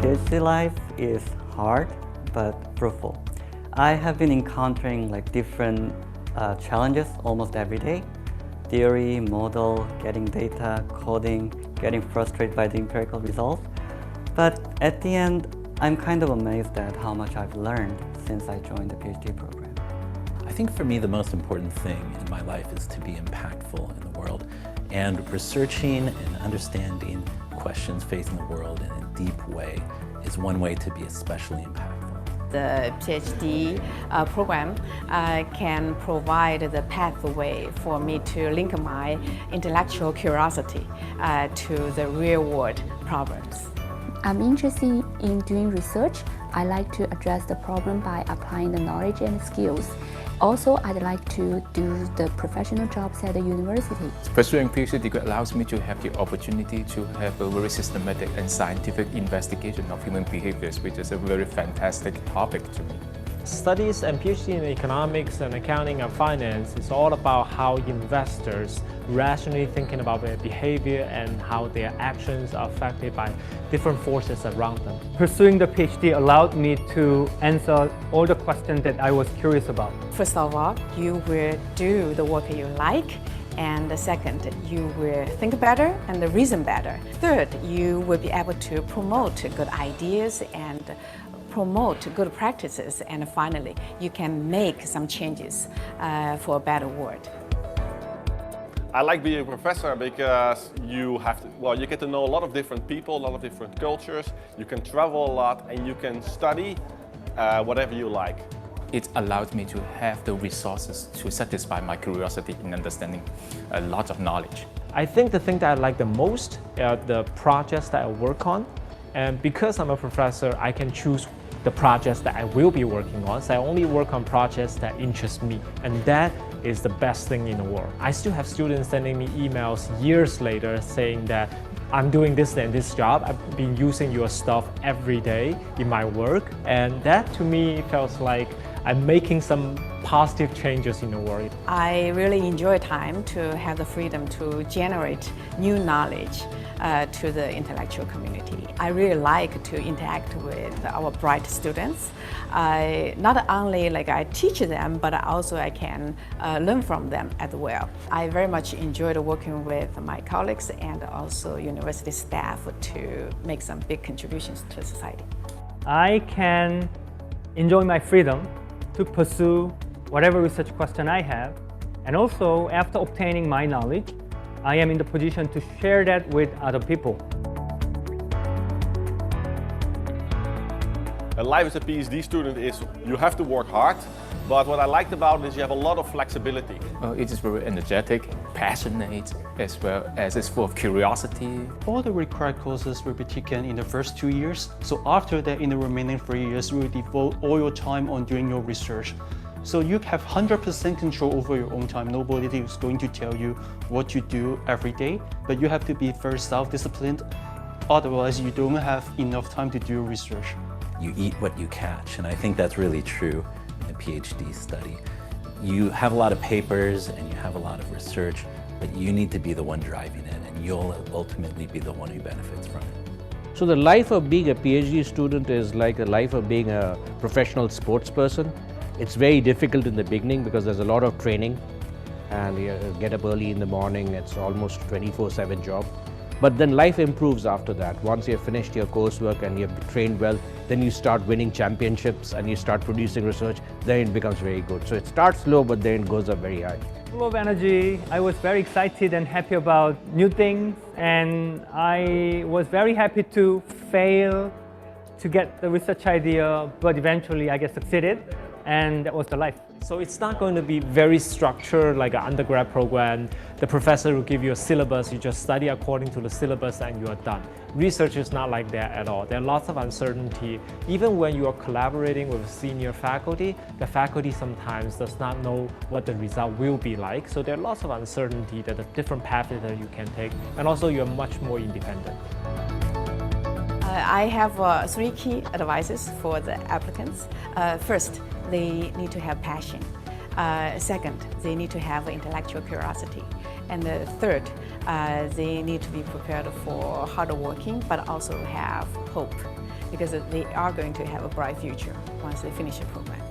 PhD life is hard but fruitful. I have been encountering different challenges almost every day. Theory, model, getting data, coding, getting frustrated by the empirical results. But at the end, I'm kind of amazed at how much I've learned since I joined the PhD program. I think for me the most important thing in my life is to be impactful in the world, and researching and understanding questions facing the world in a deep way is one way to be especially impactful. The PhD program can provide the pathway for me to link my intellectual curiosity to the real-world problems. I'm interested in doing research. I like to address the problem by applying the knowledge and skills. Also, I'd like to do the professional jobs at the university. Pursuing PhD degree allows me to have the opportunity to have a very systematic and scientific investigation of human behaviors, which is a very fantastic topic to me. Studies and PhD in economics and accounting and finance is all about how investors rationally thinking about their behavior and how their actions are affected by different forces around them. Pursuing the PhD allowed me to answer all the questions that I was curious about. First of all, you will do the work you like. And the second, you will think better and reason better. Third, you will be able to promote good ideas and promote good practices. And finally, you can make some changes for a better world. I like being a professor because you get to know a lot of different people, a lot of different cultures. You can travel a lot and you can study whatever you like. It allowed me to have the resources to satisfy my curiosity in understanding a lot of knowledge. I think the thing that I like the most are the projects that I work on. And because I'm a professor, I can choose the projects that I will be working on. So I only work on projects that interest me. And that is the best thing in the world. I still have students sending me emails years later saying that I'm doing this and this job. I've been using your stuff every day in my work. And that to me feels like I'm making some positive changes in the world. I really enjoy time to have the freedom to generate new knowledge to the intellectual community. I really like to interact with our bright students. Not only I teach them, but also I can learn from them as well. I very much enjoyed working with my colleagues and also university staff to make some big contributions to society. I can enjoy my freedom to pursue whatever research question I have, and also after obtaining my knowledge, I am in the position to share that with other people. Life as a PhD student is you have to work hard, but what I liked about it is you have a lot of flexibility. It is very energetic, passionate, as well as it's full of curiosity. All the required courses will be taken in the first 2 years. So after that, in the remaining 3 years, you will devote all your time on doing your research. So you have 100% control over your own time. Nobody is going to tell you what to do every day, but you have to be very self-disciplined. Otherwise, you don't have enough time to do research. You eat what you catch, and I think that's really true in a PhD study. You have a lot of papers and you have a lot of research, but you need to be the one driving it, and you'll ultimately be the one who benefits from it. So the life of being a PhD student is like the life of being a professional sports person. It's very difficult in the beginning because there's a lot of training, and you get up early in the morning. It's almost 24/7 job. But then life improves after that. Once you've finished your coursework and you've trained well, then you start winning championships and you start producing research, then it becomes very good. So it starts low, but then it goes up very high. Full of energy. I was very excited and happy about new things, and I was very happy to fail to get the research idea, but eventually I succeeded, and that was the life. So it's not going to be very structured like an undergrad program. The professor will give you a syllabus, you just study according to the syllabus and you are done. Research is not like that at all. There are lots of uncertainty. Even when you are collaborating with senior faculty, the faculty sometimes does not know what the result will be like. So there are lots of uncertainty, that the different paths that you can take, and also you're much more independent. I have 3 key advices for the applicants. First, they need to have passion. Second, they need to have intellectual curiosity. And third, they need to be prepared for hard working, but also have hope. because they are going to have a bright future once they finish the program.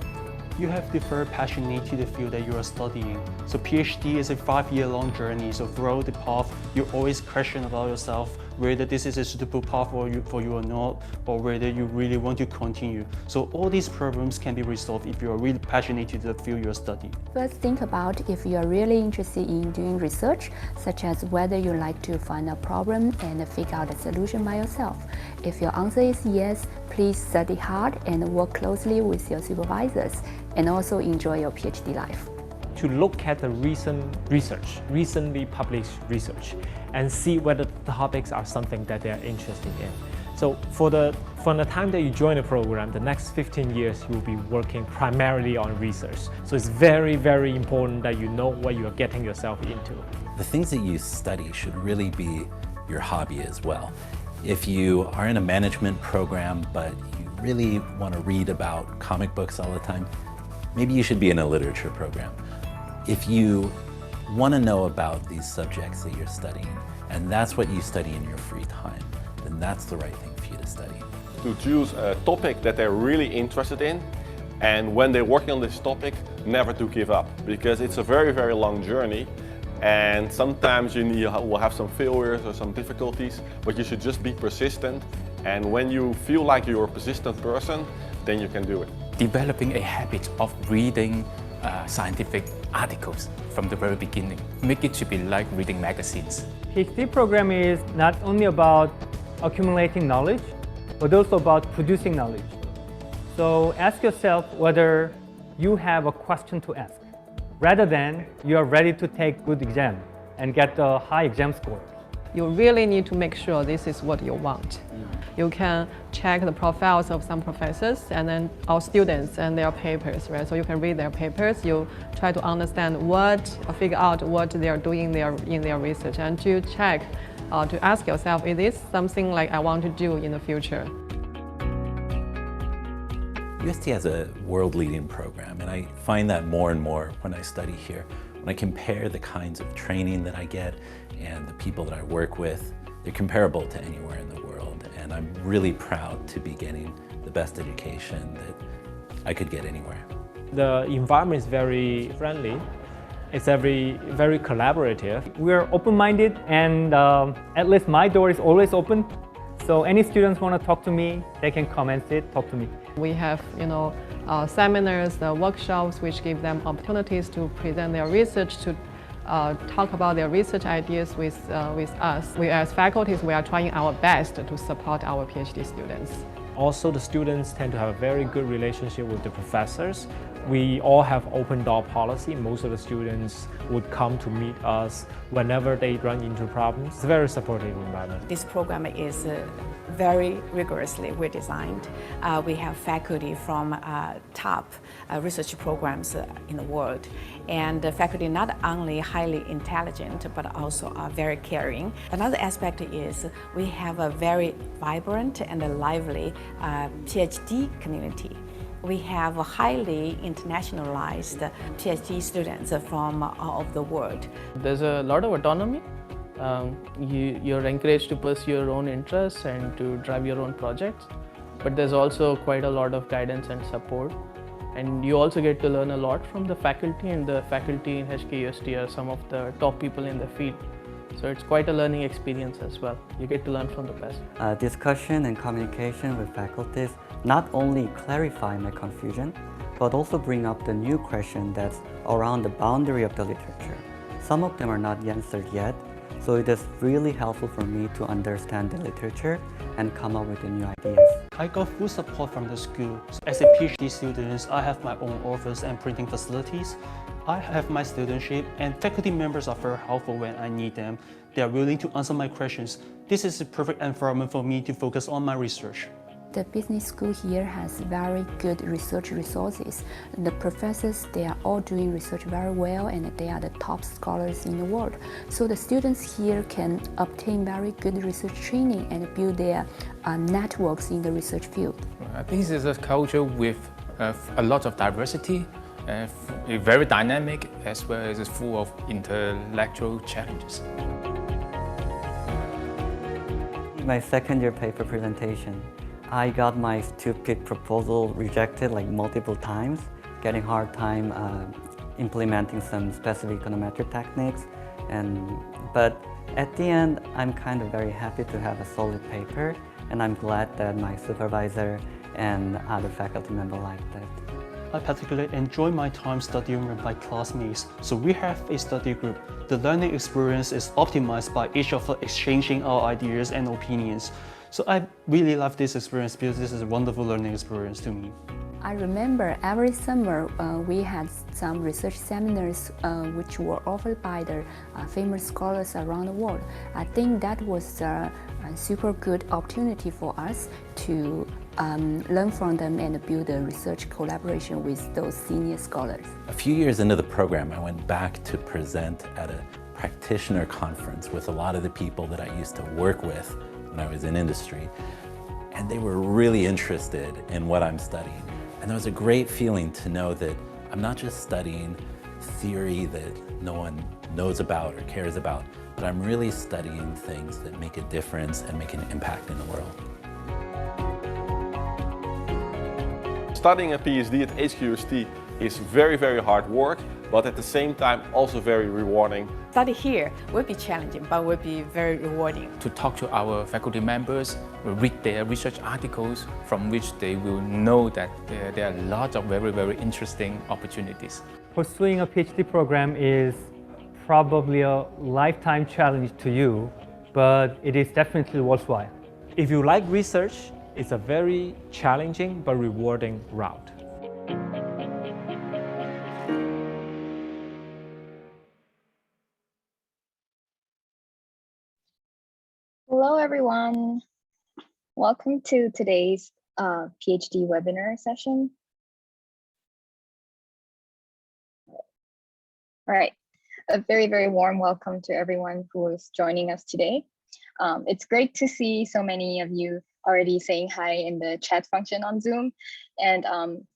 You have to be very passionate to the field that you are studying. So PhD is a 5-year-long journey. So throughout the path, you always question about yourself whether this is a suitable path for you or not, or whether you really want to continue. So all these problems can be resolved if you are really passionate to the field you are studying. First, think about if you are really interested in doing research, such as whether you like to find a problem and figure out a solution by yourself. If your answer is yes, please study hard and work closely with your supervisors, and also enjoy your PhD life. To look at the recently published research, and see whether the topics are something that they are interested in. So from the time that you join the program, the next 15 years you will be working primarily on research. So it's very, very important that you know what you are getting yourself into. The things that you study should really be your hobby as well. If you are in a management program but you really want to read about comic books all the time, maybe you should be in a literature program. If you want to know about these subjects that you're studying, and that's what you study in your free time, then that's the right thing for you to study. To choose a topic that they're really interested in, and when they're working on this topic, never to give up, because it's a very, very long journey, and sometimes you will have some failures or some difficulties, but you should just be persistent, and when you feel like you're a persistent person, then you can do it. Developing a habit of reading scientific articles from the very beginning. Make it to be like reading magazines. PhD program is not only about accumulating knowledge, but also about producing knowledge. So ask yourself whether you have a question to ask, rather than you are ready to take good exam and get a high exam score. You really need to make sure this is what you want. You can check the profiles of some professors and then our students and their papers, right? So you can read their papers, you try to understand figure out what they are doing in their research, and to check, to ask yourself, is this something like I want to do in the future? UST has a world-leading program, and I find that more and more when I study here. When I compare the kinds of training that I get and the people that I work with, they're comparable to anywhere in the world, and I'm really proud to be getting the best education that I could get anywhere. The environment is very friendly. It's very collaborative. We're open-minded, and at least my door is always open. So any students want to talk to me, they can come and talk to me. We have, seminars, workshops, which give them opportunities to present their research, to talk about their research ideas with us. We as faculties, we are trying our best to support our PhD students. Also, the students tend to have a very good relationship with the professors. We all have open door policy. Most of the students would come to meet us whenever they run into problems. It's a very supportive environment. This program is very rigorously designed. We have faculty from top research programs in the world. And the faculty not only highly intelligent, but also are very caring. Another aspect is we have a very vibrant and a lively PhD community. We have a highly internationalized PhD students from all over the world. There's a lot of autonomy. You're encouraged to pursue your own interests and to drive your own projects. But there's also quite a lot of guidance and support. And you also get to learn a lot from the faculty, and the faculty in HKUST are some of the top people in the field. So it's quite a learning experience as well. You get to learn from the best. Discussion and communication with faculties not only clarify my confusion, but also bring up the new question that's around the boundary of the literature. Some of them are not answered yet, so it is really helpful for me to understand the literature and come up with the new ideas. I got full support from the school. As a PhD student, I have my own office and printing facilities. I have my studentship, and faculty members are very helpful when I need them. They are willing to answer my questions. This is a perfect environment for me to focus on my research. The business school here has very good research resources. The professors, they are all doing research very well, and they are the top scholars in the world. So the students here can obtain very good research training and build their networks in the research field. I think this is a culture with a lot of diversity, very dynamic, as well as full of intellectual challenges. My second year paper presentation, I got my stupid proposal rejected like multiple times, getting hard time implementing some specific econometric techniques. But at the end, I'm kind of very happy to have a solid paper, and I'm glad that my supervisor and other faculty members liked it. I particularly enjoy my time studying with my classmates. So we have a study group. The learning experience is optimized by each of us exchanging our ideas and opinions. So I really love this experience because this is a wonderful learning experience to me. I remember every summer we had some research seminars which were offered by the famous scholars around the world. I think that was a super good opportunity for us to learn from them and build a research collaboration with those senior scholars. A few years into the program, I went back to present at a practitioner conference with a lot of the people that I used to work with when I was in industry, and they were really interested in what I'm studying. And it was a great feeling to know that I'm not just studying theory that no one knows about or cares about, but I'm really studying things that make a difference and make an impact in the world. Studying a PhD at HKUST is very, very hard work, but at the same time also very rewarding. Study here will be challenging, but will be very rewarding. To talk to our faculty members, read their research articles from which they will know that there are lots of very, very interesting opportunities. Pursuing a PhD program is probably a lifetime challenge to you, but it is definitely worthwhile. If you like research, it's a very challenging but rewarding route. Hello, everyone. Welcome to today's PhD webinar session. All right, a very, very warm welcome to everyone who is joining us today. It's great to see so many of you already saying hi in the chat function on Zoom. And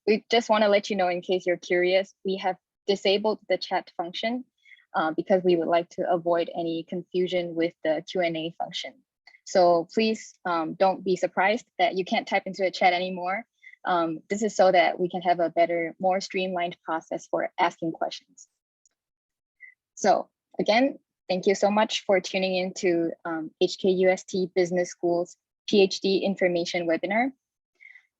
we just want to let you know, in case you're curious, we have disabled the chat function because we would like to avoid any confusion with the Q&A function. So please don't be surprised that you can't type into a chat anymore. This is so that we can have a better, more streamlined process for asking questions. So again, thank you so much for tuning in to HKUST Business School's PhD information webinar.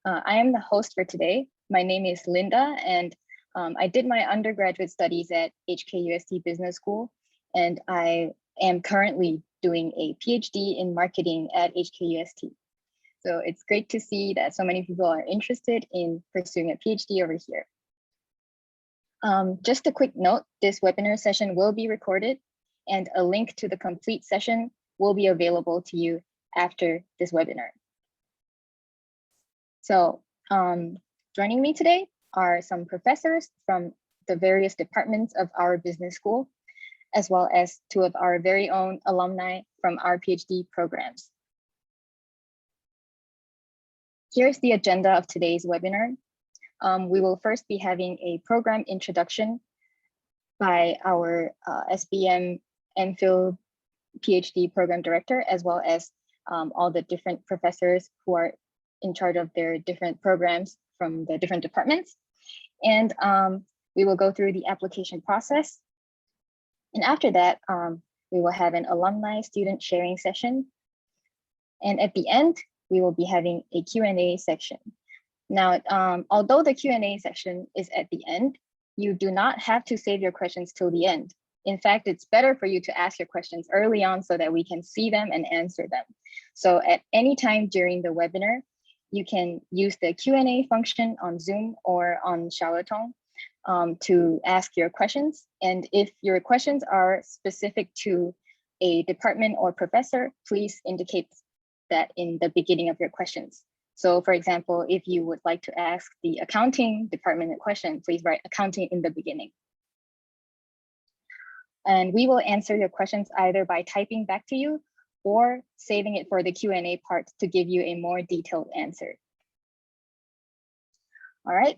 I am the host for today. My name is Linda, and I did my undergraduate studies at HKUST Business School, and I am currently doing a PhD in marketing at HKUST. So it's great to see that so many people are interested in pursuing a PhD over here. Just a quick note, this webinar session will be recorded, and a link to the complete session will be available to you after this webinar. So joining me today are some professors from the various departments of our business school, as well as two of our very own alumni from our PhD programs. Here's the agenda of today's webinar. We will first be having a program introduction by our SBM MPhil PhD program director, as well as all the different professors who are in charge of their different programs from the different departments. And we will go through the application process. And after that, we will have an alumni student sharing session. And at the end, we will be having a Q&A section. Now, although the Q&A section is at the end, you do not have to save your questions till the end. In fact, it's better for you to ask your questions early on so that we can see them and answer them. So at any time during the webinar, you can use the Q&A function on Zoom or on Xiaotong to ask your questions. And if your questions are specific to a department or professor, please indicate that in the beginning of your questions. So for example, if you would like to ask the accounting department a question, please write accounting in the beginning. And we will answer your questions either by typing back to you or saving it for the Q&A part to give you a more detailed answer. All right.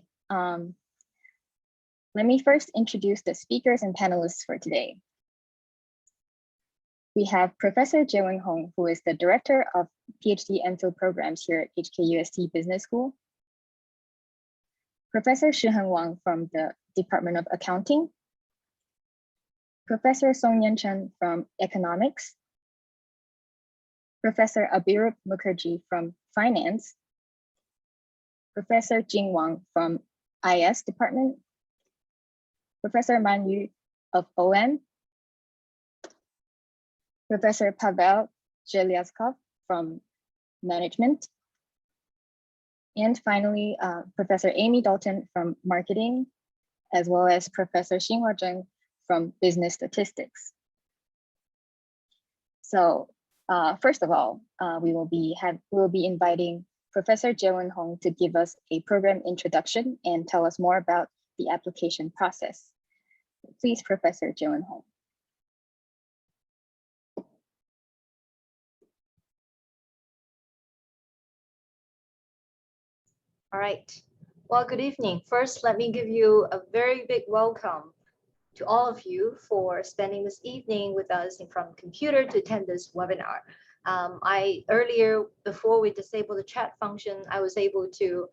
Let me first introduce the speakers and panelists for today. We have Professor Jaewon Hong, who is the Director of PhD MPhil programs here at HKUST Business School. Professor Shihan Wang from the Department of Accounting. Professor Song-Yen Chen from Economics. Professor Abirup Mukherjee from Finance. Professor Jing Wang from IS Department. Professor Man Yu of OM. Professor Pavel Zhelyaskov from Management. And finally, Professor Amy Dalton from Marketing, as well as Professor Xinhua Zheng from Business Statistics. So first of all, we will be inviting Professor Jaewon Hong to give us a program introduction and tell us more about the application process. Please, Professor Jaewon Hong. All right. Well, good evening. First, let me give you a very big welcome to all of you for spending this evening with us in front of the computer to attend this webinar. Earlier, before we disabled the chat function, I was able to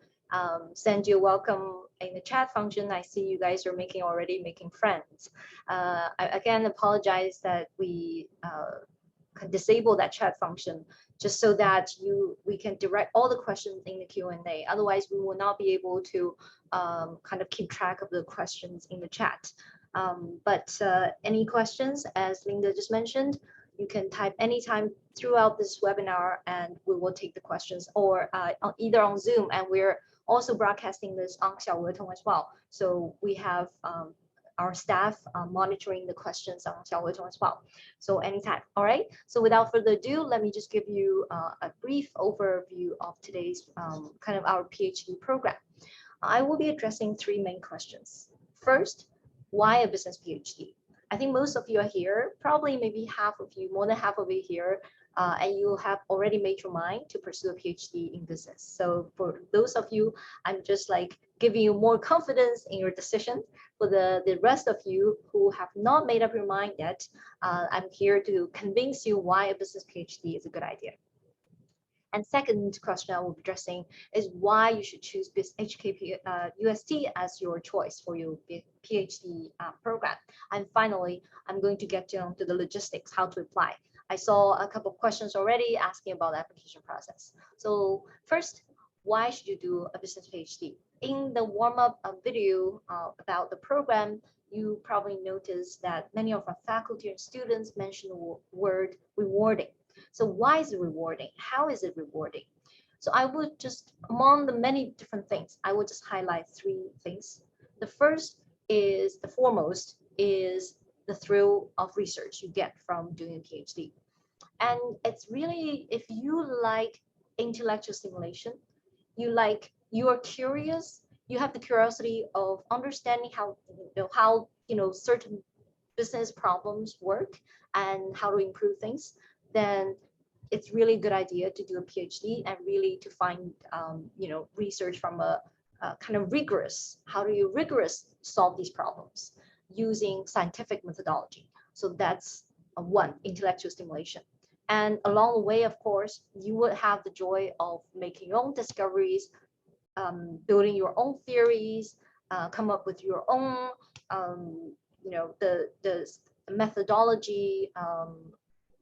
send you a welcome in the chat function. I see you guys are already making friends. I again apologize that we disable that chat function just so that we can direct all the questions in the Q&A. Otherwise, we will not be able to kind of keep track of the questions in the chat. But any questions, as Linda just mentioned, you can type anytime throughout this webinar and we will take the questions, or either on Zoom, and we're also broadcasting this on Xiaoweitong as well. So we have our staff monitoring the questions on Xiaoweitong as well. So anytime, all right? So without further ado, let me just give you a brief overview of today's kind of our PhD program. I will be addressing three main questions. First, why a business PhD? I think most of you are here, probably maybe half of you, more than half of you here, and you have already made your mind to pursue a PhD in business. So for those of you, I'm just like giving you more confidence in your decision. For the rest of you who have not made up your mind yet, I'm here to convince you why a business PhD is a good idea. And second question I will be addressing is why you should choose HKUST as your choice for your PhD program. And finally, I'm going to get down to the logistics, how to apply. I saw a couple of questions already asking about the application process. So first, why should you do a business PhD? In the warm-up video about the program, you probably noticed that many of our faculty and students mentioned the word rewarding. So why is it rewarding? How is it rewarding? So I would just, among the many different things, I would just highlight three things. The first is, the foremost, is the thrill of research you get from doing a PhD. And it's really, if you like intellectual stimulation, you are curious, you have the curiosity of understanding how certain business problems work and how to improve things, then it's really a good idea to do a PhD and really to find research from a kind of rigorous, how do you solve these problems using scientific methodology. So that's one, intellectual stimulation. And along the way, of course, you would have the joy of making your own discoveries, building your own theories, come up with your own, the methodology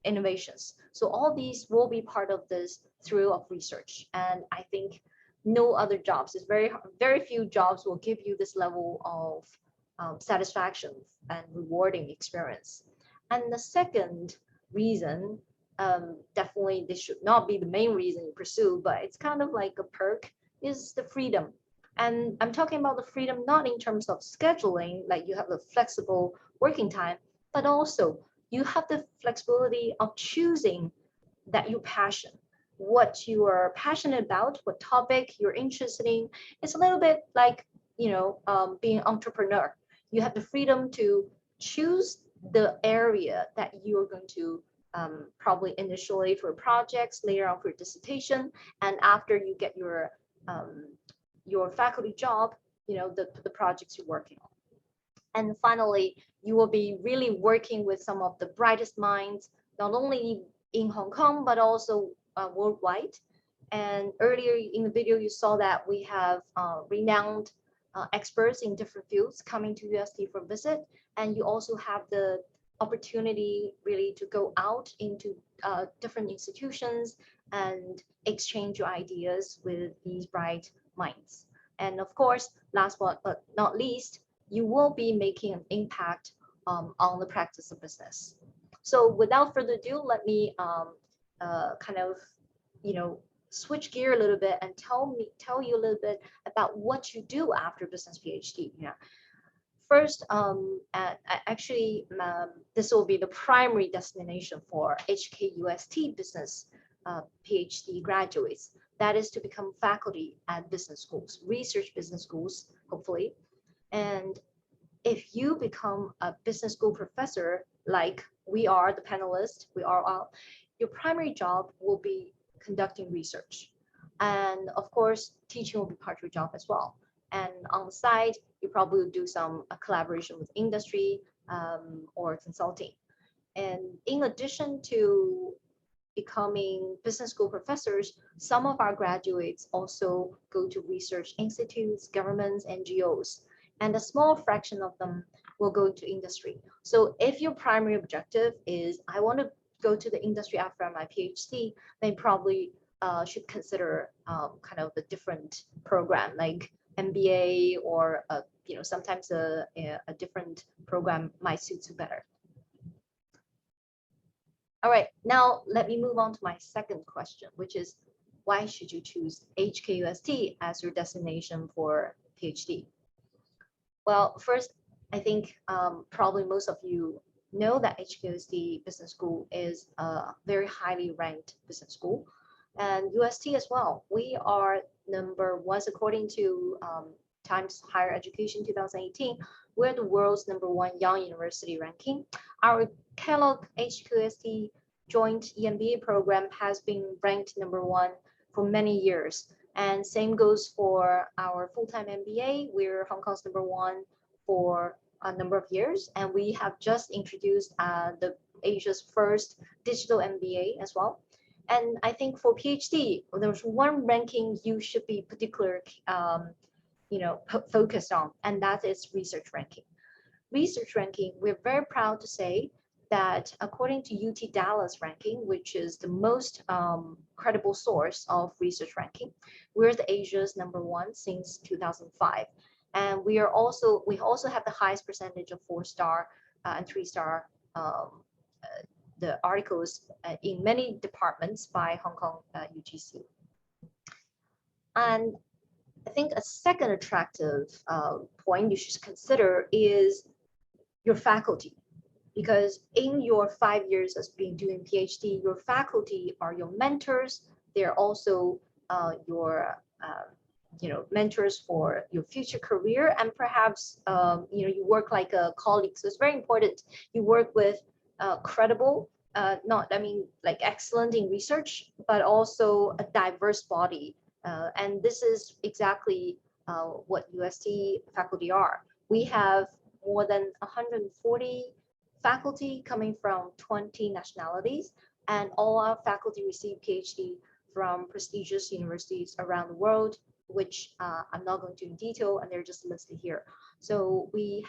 innovations. So all these will be part of this thrill of research. And I think no other jobs, is very few jobs will give you this level of satisfaction and rewarding experience. And the second reason, definitely this should not be the main reason you pursue, but it's kind of like a perk, is the freedom. And I'm talking about the freedom not in terms of scheduling, like you have a flexible working time, but also you have the flexibility of choosing that your passion, what you are passionate about, what topic you're interested in. It's a little bit like, being an entrepreneur. You have the freedom to choose the area that you're going to probably initially for projects, later on for dissertation, and after you get your faculty job, the projects you're working on. And finally, you will be really working with some of the brightest minds, not only in Hong Kong, but also worldwide. And earlier in the video, you saw that we have renowned experts in different fields coming to UST for visit. And you also have the opportunity really to go out into different institutions and exchange your ideas with these bright minds. And of course, last but not least, you will be making an impact on the practice of business. So without further ado, let me kind of, switch gear a little bit and tell you a little bit about what you do after business PhD. First, actually, this will be the primary destination for HKUST Business PhD graduates. That is to become faculty at business schools, research business schools, hopefully. And if you become a business school professor, like we are, the panelists, we are all, your primary job will be conducting research. And of course, teaching will be part of your job as well. And on the side, you probably will do some collaboration with industry or consulting. And in addition to becoming business school professors, some of our graduates also go to research institutes, governments, NGOs, and a small fraction of them will go to industry. So if your primary objective is, I want to go to the industry after my PhD, then probably should consider kind of a different program like MBA or sometimes a different program might suit you better. All right, now let me move on to my second question, which is why should you choose HKUST as your destination for PhD? Well, first, I think probably most of you know that HKUST Business School is a very highly ranked business school, and UST as well. We are #1 according to Times Higher Education 2018. We're the world's #1 young university ranking. Our Kellogg HKUST joint EMBA program has been ranked #1 for many years. And same goes for our full-time MBA. We're Hong Kong's #1 for a number of years. And we have just introduced the Asia's first digital MBA as well. And I think for PhD, there's one ranking you should be particularly focused on, and that is research ranking. Research ranking, we're very proud to say that according to UT Dallas ranking, which is the most credible source of research ranking, we're the Asia's #1 since 2005. And we also have the highest percentage of 4-star and 3-star the articles in many departments by Hong Kong UGC. And I think a second attractive point you should consider is your faculty, because in your 5 years as being doing PhD, your faculty are your mentors. They're also your mentors for your future career, and perhaps you work like a colleague. So it's very important you work with credible, like excellent in research, but also a diverse body. And this is exactly what UST faculty are. We have more than 140 faculty coming from 20 nationalities, and all our faculty receive PhD from prestigious universities around the world, which I'm not going to in detail, and they're just listed here. So we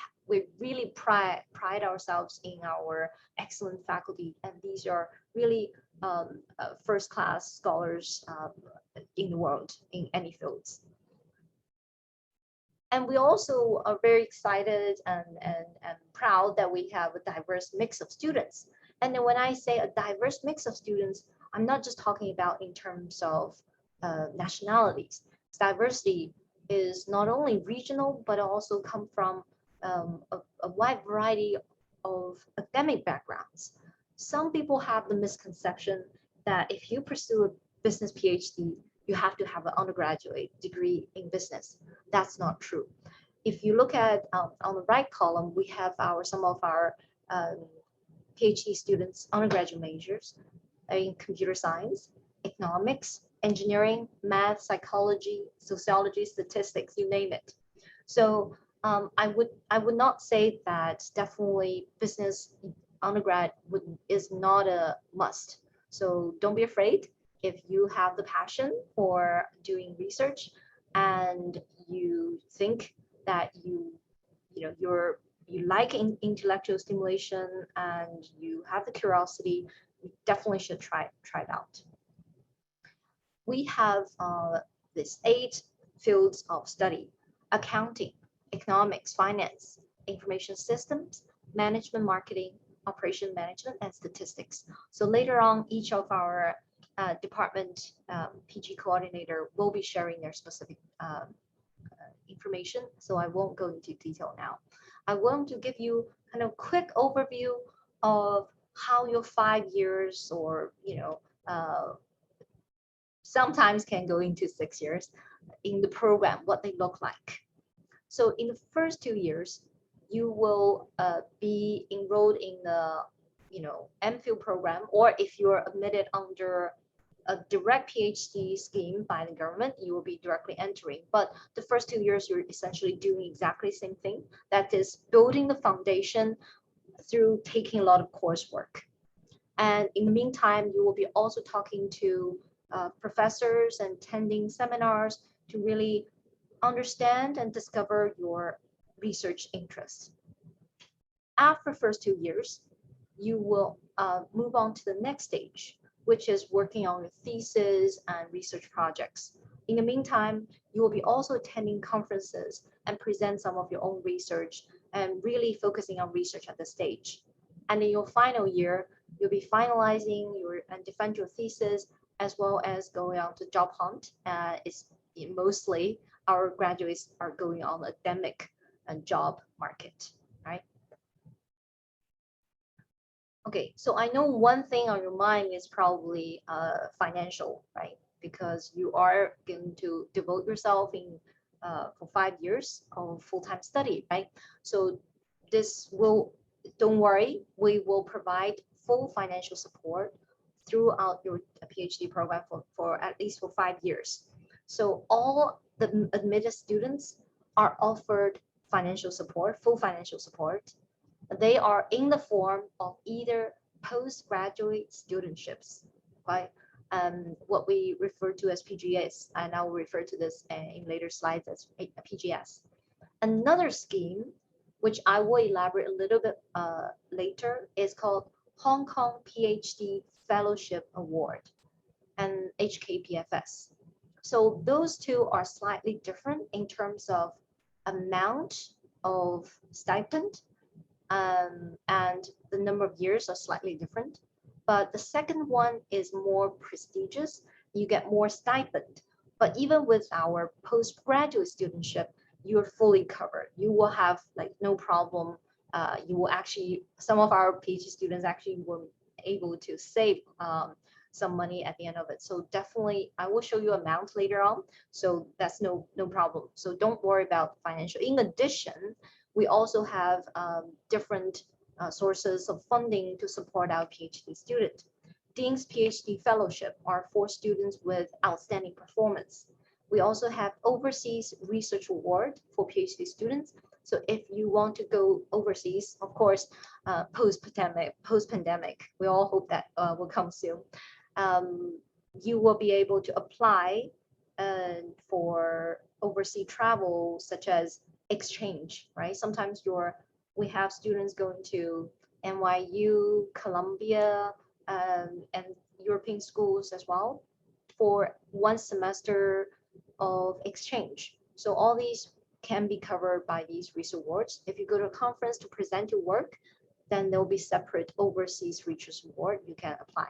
really pride ourselves in our excellent faculty, and these are really first-class scholars in the world in any fields. And we also are very excited and proud that we have a diverse mix of students. And then when I say a diverse mix of students, I'm not just talking about in terms of nationalities. Diversity is not only regional, but also come from a wide variety of academic backgrounds. Some people have the misconception that if you pursue a business PhD, you have to have an undergraduate degree in business. That's not true. If you look at on the right column, we have some of our PhD students, undergraduate majors in computer science, economics, engineering, math, psychology, sociology, statistics, you name it. So I would not say that definitely business undergrad is not a must. So don't be afraid. If you have the passion for doing research and you think that you like intellectual stimulation and you have the curiosity, you definitely should try it out. We have these 8 fields of study: accounting, economics, finance, information systems, management, marketing, operation management, and statistics. So later on, each of our department PG coordinator will be sharing their specific information, so I won't go into detail now. I want to give you kind of quick overview of how your 5 years, or sometimes can go into 6 years in the program, what they look like. So in the first 2 years, you will be enrolled in the MPhil program, or if you're admitted under a direct PhD scheme by the government, you will be directly entering. But the first 2 years, you're essentially doing exactly the same thing. That is building the foundation through taking a lot of coursework. And in the meantime, you will be also talking to professors and attending seminars to really understand and discover your research interests. After first 2 years, you will move on to the next stage, which is working on your thesis and research projects. In the meantime, you will be also attending conferences and present some of your own research and really focusing on research at this stage. And in your final year, you'll be finalizing and defend your thesis, as well as going on to job hunt. It's mostly our graduates are going on academic and job market, right? Okay, so I know one thing on your mind is probably financial, right? Because you are going to devote yourself in for 5 years of full-time study, right? So this will, don't worry, we will provide full financial support throughout your PhD program for at least for 5 years. So all the admitted students are offered financial support, full financial support. They are in the form of either postgraduate studentships, right? What we refer to as PGS, and I will refer to this in later slides as PGS. Another scheme, which I will elaborate a little bit later, is called Hong Kong PhD Fellowship Award and HKPFS. So those two are slightly different in terms of amount of stipend, and the number of years are slightly different. But the second one is more prestigious. You get more stipend. But even with our postgraduate studentship, you're fully covered. You will have like no problem. You will actually, some of our PhD students actually were able to save some money at the end of it. So definitely, I will show you amount later on. So that's no problem. So don't worry about financial. In addition, we also have different sources of funding to support our PhD student. Dean's PhD Fellowship are for students with outstanding performance. We also have Overseas Research Award for PhD students. So if you want to go overseas, of course, post-pandemic, we all hope that will come soon. You will be able to apply for overseas travel, such as exchange, right? Sometimes we have students going to NYU, Columbia, and European schools as well for 1 semester of exchange. So all these can be covered by these research awards. If you go to a conference to present your work, then there will be separate overseas research award you can apply.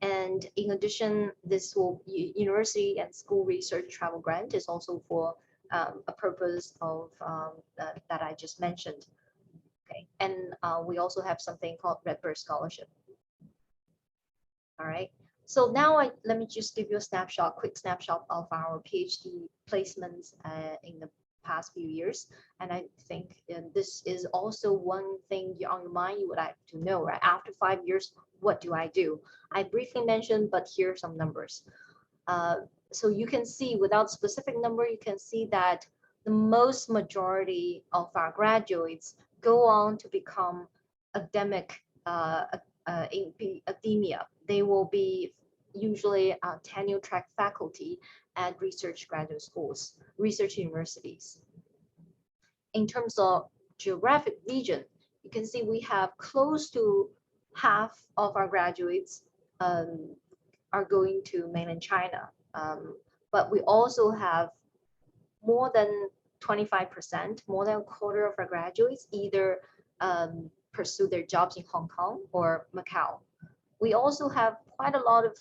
And in addition, this will university and school research travel grant is also for a purpose of that I just mentioned. Okay, and we also have something called Redbird Scholarship. All right. So now let me just give you a quick snapshot of our PhD placements in the past few years. And I think this is also one thing on your mind you would like to know, right? After 5 years, what do I do? I briefly mentioned, but here are some numbers. So you can see, without specific number, you can see that the most majority of our graduates go on to become academic academia. They will be usually tenure track faculty at research graduate schools, research universities. In terms of geographic region, you can see we have close to half of our graduates are going to mainland China. But we also have more than 25%, more than a quarter of our graduates either pursue their jobs in Hong Kong or Macau. We also have quite a lot of,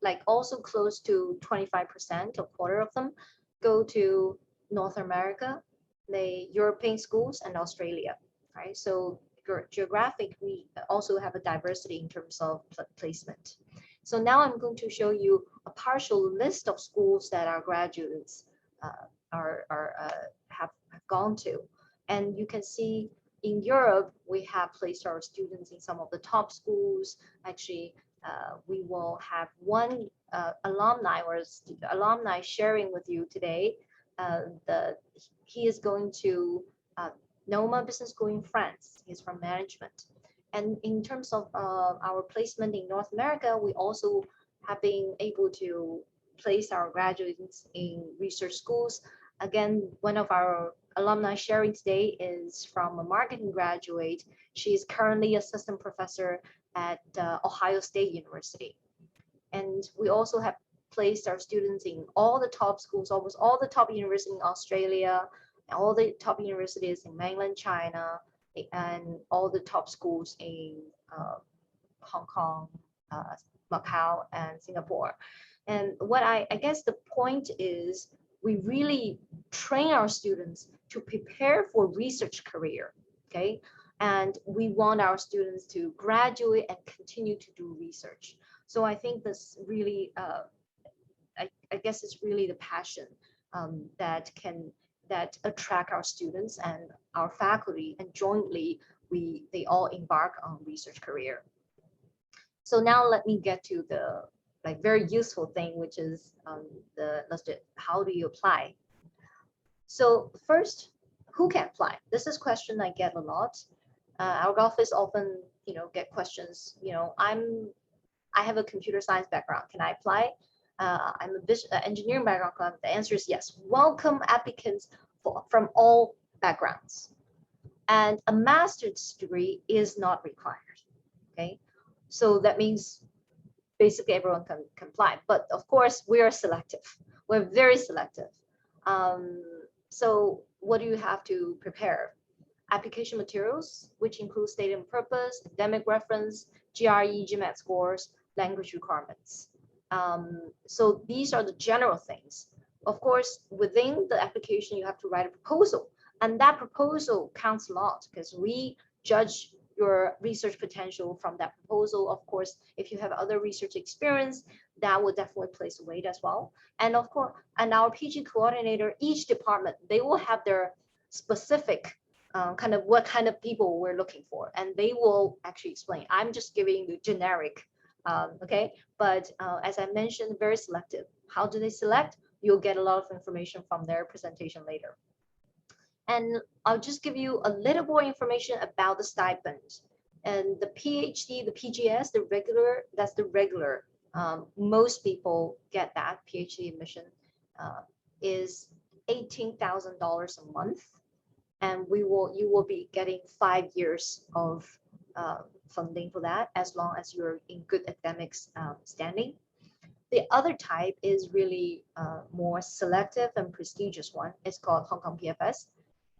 like also close to 25%, a quarter of them go to North America, the European schools, and Australia, right? So geographic, we also have a diversity in terms of placement. So now I'm going to show you a partial list of schools that our graduates have gone to. And you can see in Europe, we have placed our students in some of the top schools. Actually, we will have one alumni sharing with you today. He is going to Noma Business School in France. He's from management. And in terms of our placement in North America, we also have been able to place our graduates in research schools. Again, one of our alumni sharing today is from a marketing graduate. She is currently assistant professor at Ohio State University. And we also have placed our students in all the top schools, almost all the top universities in Australia, all the top universities in mainland China, and all the top schools in Hong Kong, Macau, and Singapore. And what I guess the point is, we really train our students to prepare for research career, okay? And we want our students to graduate and continue to do research. So I think this really, I guess it's really the passion that attract our students and our faculty, and jointly they all embark on research career. So now let me get to the very useful thing, which is how do you apply? So first, who can apply? This is a question I get a lot. Our office often, get questions. I have a computer science background. Can I apply? I'm a engineering background. The answer is yes. Welcome applicants from all backgrounds. And a master's degree is not required. Okay, so that means basically everyone can apply. But of course, we are selective. We're very selective. So what do you have to prepare? Application materials, which include statement purpose, academic reference, GRE, GMAT scores, language requirements. So these are the general things. Of course, within the application, you have to write a proposal. And that proposal counts a lot because we judge your research potential from that proposal. Of course, if you have other research experience, that will definitely place weight as well. And of course, and our PG coordinator, each department, they will have their specific what kind of people we're looking for. And they will actually explain. I'm just giving the generic, okay? But as I mentioned, very selective. How do they select? You'll get a lot of information from their presentation later. And I'll just give you a little more information about the stipend. And the PhD, the PGS, the regular, that's the regular. Most people get that PhD admission is $18,000 a month. And you will be getting 5 years of funding for that, as long as you're in good academics standing. The other type is really more selective and prestigious one. It's called Hong Kong PFS.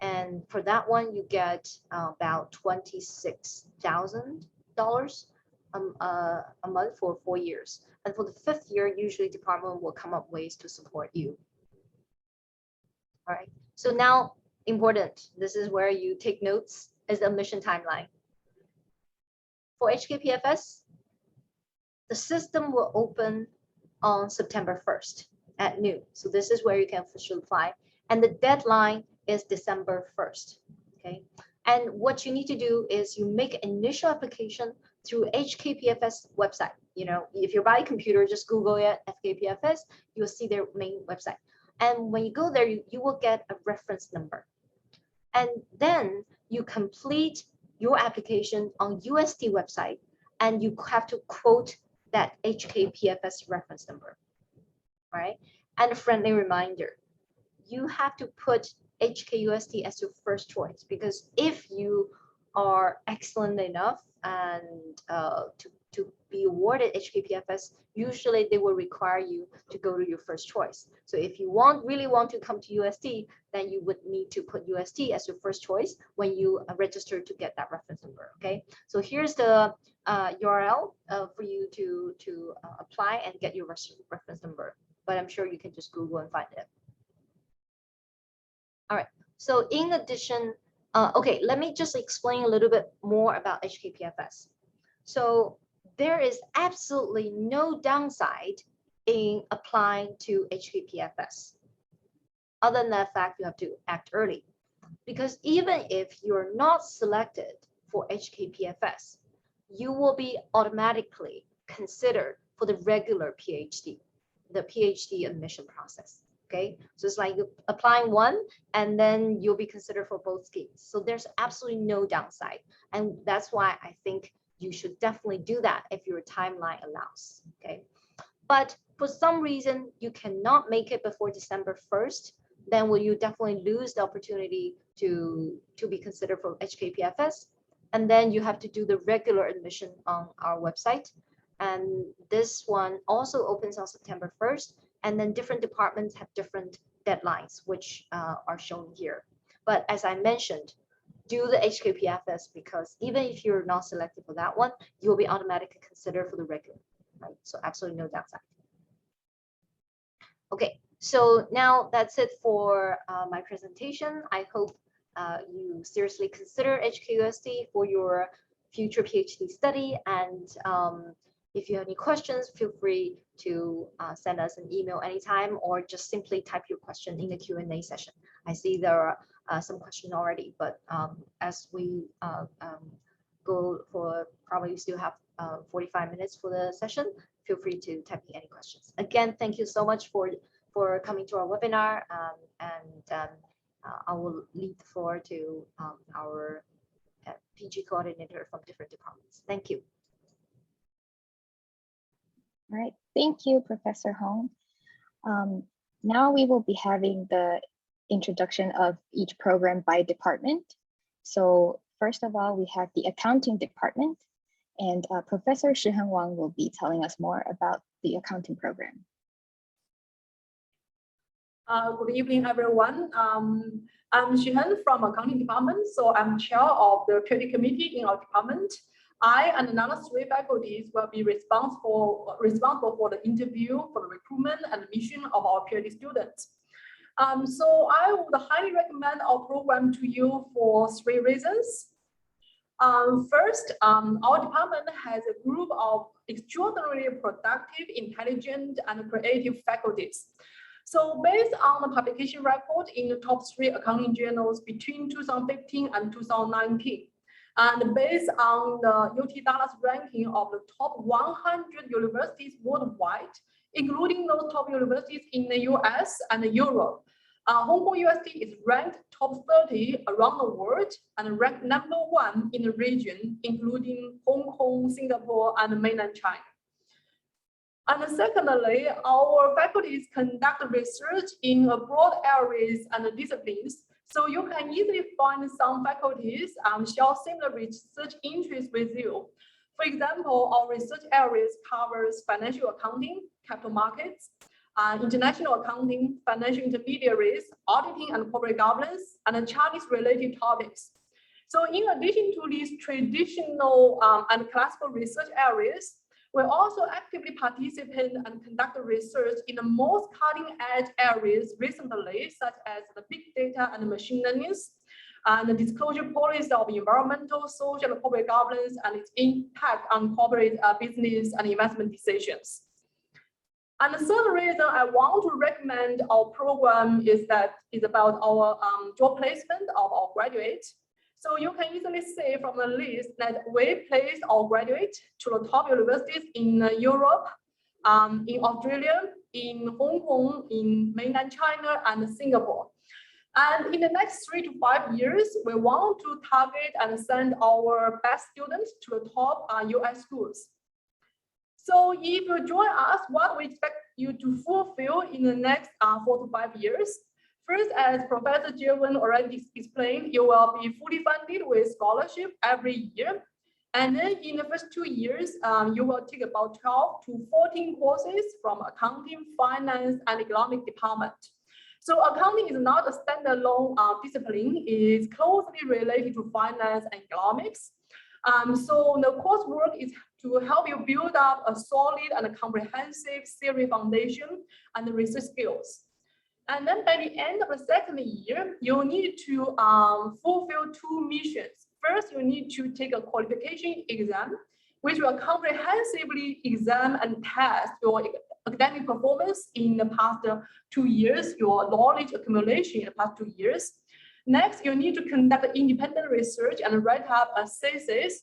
And for that one, you get about $26,000 a month for 4 years. And for the 5th year, usually department will come up ways to support you. All right, so now important, this is where you take notes, is the admission timeline. For HKPFS, the system will open on September 1st at noon. So this is where you can officially apply. And the deadline is December 1st, okay? And what you need to do is you make initial application through HKPFS website. If you're by computer, just Google it, HKPFS, you'll see their main website. And when you go there, you will get a reference number. And then you complete your application on UST website, and you have to quote that HKPFS reference number, right? And a friendly reminder, you have to put HKUST as your first choice, because if you are excellent enough and to be awarded HKPFS, usually they will require you to go to your first choice. So if you really want to come to UST, then you would need to put UST as your first choice when you register to get that reference number. Okay, so here's the URL for you to apply and get your reference number. But I'm sure you can just Google and find it. All right, so in addition, okay, let me just explain a little bit more about HKPFS. So there is absolutely no downside in applying to HKPFS, other than the fact you have to act early. Because even if you're not selected for HKPFS, you will be automatically considered for the regular PhD, the PhD admission process. Okay, so it's like you're applying one and then you'll be considered for both schemes. So there's absolutely no downside. And that's why I think you should definitely do that if your timeline allows. Okay, but for some reason you cannot make it before December 1st, then will you definitely lose the opportunity to be considered for HKPFS. And then you have to do the regular admission on our website. And this one also opens on September 1st. And then different departments have different deadlines, which are shown here. But as I mentioned, do the HKPFS, because even if you're not selected for that one, you'll be automatically considered for the regular, right? So absolutely no downside. Okay, so now that's it for my presentation. I hope you seriously consider HKUST for your future PhD study. And if you have any questions, feel free to send us an email anytime, or just simply type your question in the Q&A session. I see there are some questions already, but as we go for, probably still have 45 minutes for the session, feel free to type in any questions. Again, thank you so much for coming to our webinar, and I will leave the floor to our PG coordinator from different departments. Thank you. All right, thank you, Professor Hong. Now we will be having the introduction of each program by department. So first of all, we have the accounting department, and Professor Shiheng Wang will be telling us more about the accounting program. Good evening, everyone. I'm Shiheng from accounting department. So I'm chair of the PhD committee in our department. I and another 3 faculties will be responsible for the interview, for the recruitment and admission of our PhD students. So I would highly recommend our program to you for 3 reasons. First, our department has a group of extraordinarily productive, intelligent, and creative faculties. So based on the publication record in the top 3 accounting journals between 2015 and 2019, and based on the UT Dallas ranking of the top 100 universities worldwide, including those top universities in the US and Europe, Hong Kong UST is ranked top 30 around the world and ranked #1 in the region, including Hong Kong, Singapore, and mainland China. And secondly, our faculties conduct research in broad areas and disciplines. So you can easily find some faculties share similar research interests with you. For example, our research areas covers financial accounting, capital markets, international accounting, financial intermediaries, auditing and corporate governance, and Chinese-related topics. So in addition to these traditional and classical research areas, we also actively participate and conduct research in the most cutting-edge areas recently, such as the big data and machine learning, and the disclosure policy of environmental, social, and corporate governance, and its impact on corporate business and investment decisions. And the third reason I want to recommend our program is about our job placement of our graduates. So you can easily see from the list that we place our graduates to the top universities in Europe, in Australia, in Hong Kong, in mainland China, and Singapore. And in the next 3 to 5 years, we want to target and send our best students to the top US schools. So if you join us, what we expect you to fulfill in the next 4 to 5 years. First, as Professor Jiewon already explained, you will be fully funded with scholarship every year. And then in the first 2 years, you will take about 12 to 14 courses from accounting, finance, and economic department. So accounting is not a standalone discipline. It is closely related to finance and economics. So the coursework is to help you build up a solid and a comprehensive theory foundation and research skills. And then by the end of the second year, you need to fulfill 2 missions. First, you need to take a qualification exam, which will comprehensively examine and test your academic performance in the past 2 years, your knowledge accumulation in the past 2 years. Next, you need to conduct independent research and write up a thesis.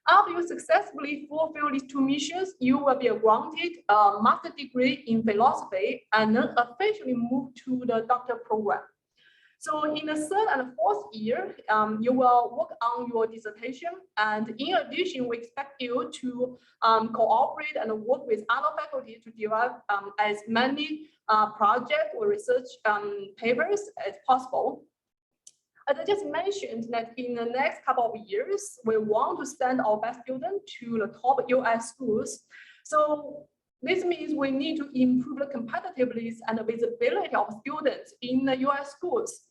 After you successfully fulfill these 2 missions, you will be granted a master's degree in philosophy and then officially move to the doctoral program. So in the 3rd and 4th year, you will work on your dissertation. And in addition, we expect you to cooperate and work with other faculty to develop as many project or research papers as possible. As I just mentioned, that in the next couple of years, we want to send our best students to the top US schools. So this means we need to improve the competitiveness and the visibility of students in the US schools.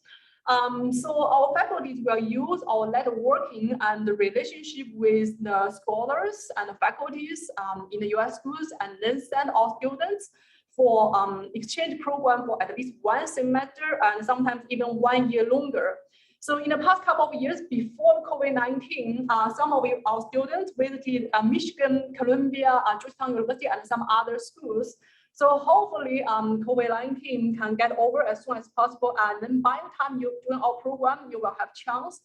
So our faculty will use our networking and the relationship with the scholars and the faculties in the US schools, and then send our students for exchange program for at least 1 semester and sometimes even 1 year longer. So in the past couple of years before COVID-19, some of our students visited Michigan, Columbia, Georgetown University, and some other schools. So hopefully COVID-19 can get over as soon as possible. And then by the time you join our program, you will have chance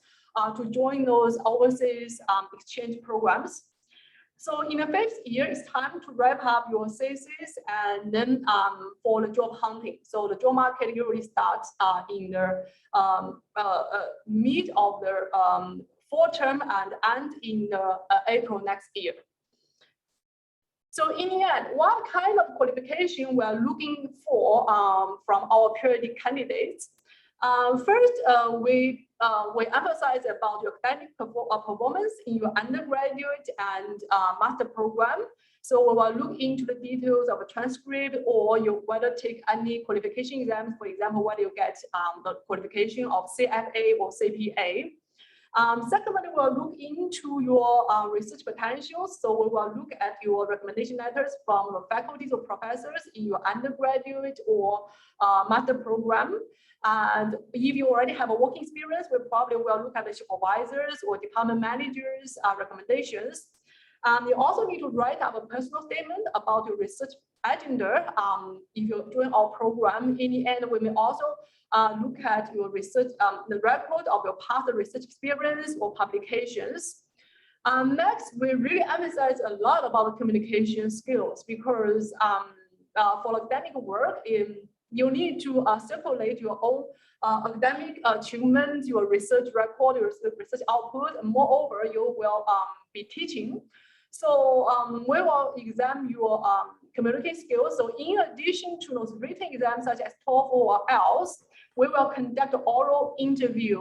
to join those overseas exchange programs. So in the 5th year, it's time to wrap up your thesis and then for the job hunting. So the job market usually starts in the mid of the fall term and end in April next year. So in the end, what kind of qualification we are looking for from our PhD candidates? First, we emphasize about your academic performance in your undergraduate and master program. So we will look into the details of a transcript, or you whether take any qualification exams, for example, whether you get the qualification of CFA or CPA. Secondly, we'll look into your research potentials. So we will look at your recommendation letters from the faculties or professors in your undergraduate or master program. And if you already have a working experience, we probably will look at the supervisors or department managers' recommendations. You also need to write up a personal statement about your research agenda. If you're doing our program, in the end, we may also look at your research, the record of your past research experience or publications. Next, we really emphasize a lot about the communication skills, because for academic work, you need to circulate your own academic achievements, your research record, your research output, and moreover, you will be teaching. So we will examine your communication skills. So in addition to those written exams such as TOEFL or IELTS, we will conduct an oral interview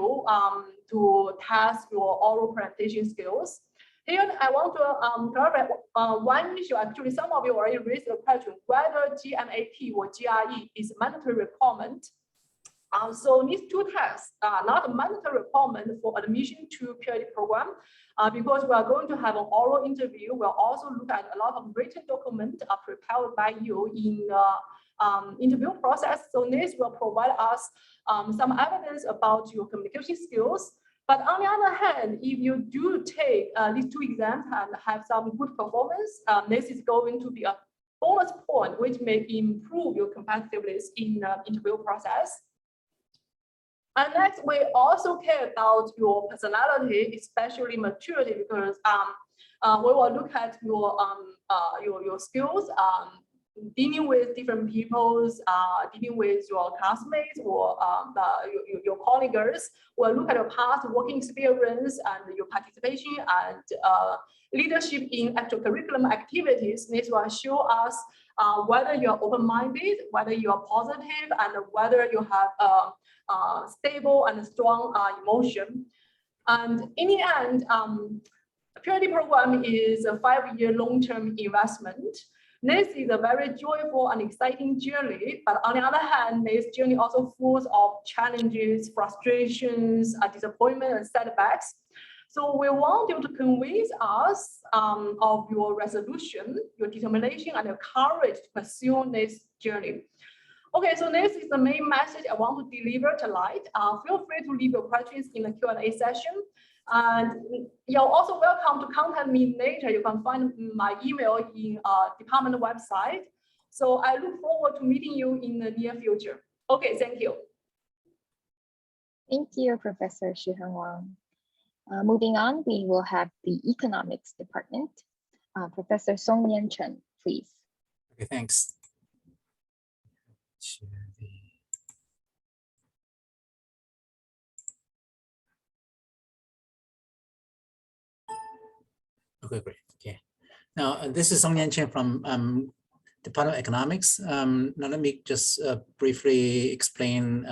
to test your oral presentation skills. Here, I want to clarify one issue. Actually, some of you already raised the question whether GMAT or GRE is a mandatory requirement. So these 2 tests are not a mandatory requirement for admission to PhD program, because we are going to have an oral interview. We'll also look at a lot of written documents prepared by you in the interview process. So this will provide us some evidence about your communication skills. But on the other hand, if you do take these 2 exams and have some good performance, this is going to be a bonus point which may improve your competitiveness in the interview process. And next, we also care about your personality, especially maturity, because we will look at your skills, dealing with different people's, dealing with your classmates or your colleagues, will look at your past working experience and your participation and leadership in extracurricular activities. This will show us whether you're open-minded, whether you are positive, and whether you have a stable and strong emotion. And in the end, PhD program is a 5-year long-term investment. This is a very joyful and exciting journey, but on the other hand, this journey also full of challenges, frustrations, disappointment, and setbacks. So we want you to convince us of your resolution, your determination, and your courage to pursue this journey. Okay, so this is the main message I want to deliver tonight. Feel free to leave your questions in the Q&A session. And you're also welcome to contact me later. You can find my email in department website. So I look forward to meeting you in the near future. Okay, thank you. Thank you, Professor Shuheng Wang. Moving on, we will have the economics department. Professor Song Yan Chen, please. Okay, thanks. Okay, great. Okay. Now, this is Song Yan Chen from Department of Economics. Now, let me just briefly explain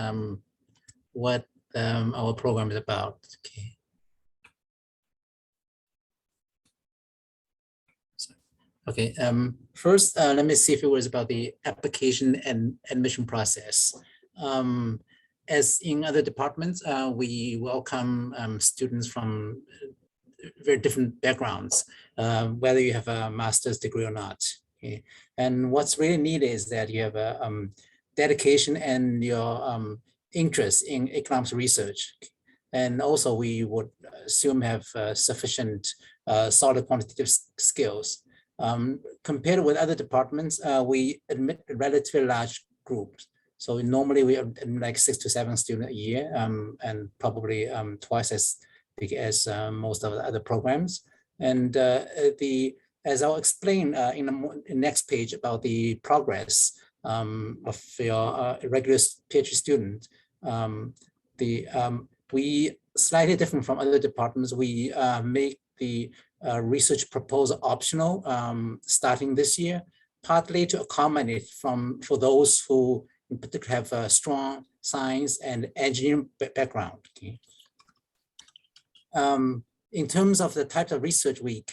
what our program is about. Okay. Okay, first, let me see if it was about the application and admission process. As in other departments, we welcome students from very different backgrounds, whether you have a master's degree or not. Okay? And what's really needed is that you have a dedication and your interest in economics research. And also we would assume have sufficient solid quantitative skills. Compared with other departments, we admit relatively large groups. So normally we admit like 6 to 7 students a year, and probably twice as big as most of the other programs. And as I'll explain in the next page about the progress of your regular PhD student, we slightly different from other departments. We make the research proposal optional starting this year, partly to accommodate for those who in particular have a strong science and engineering background. Okay. In terms of the types of research we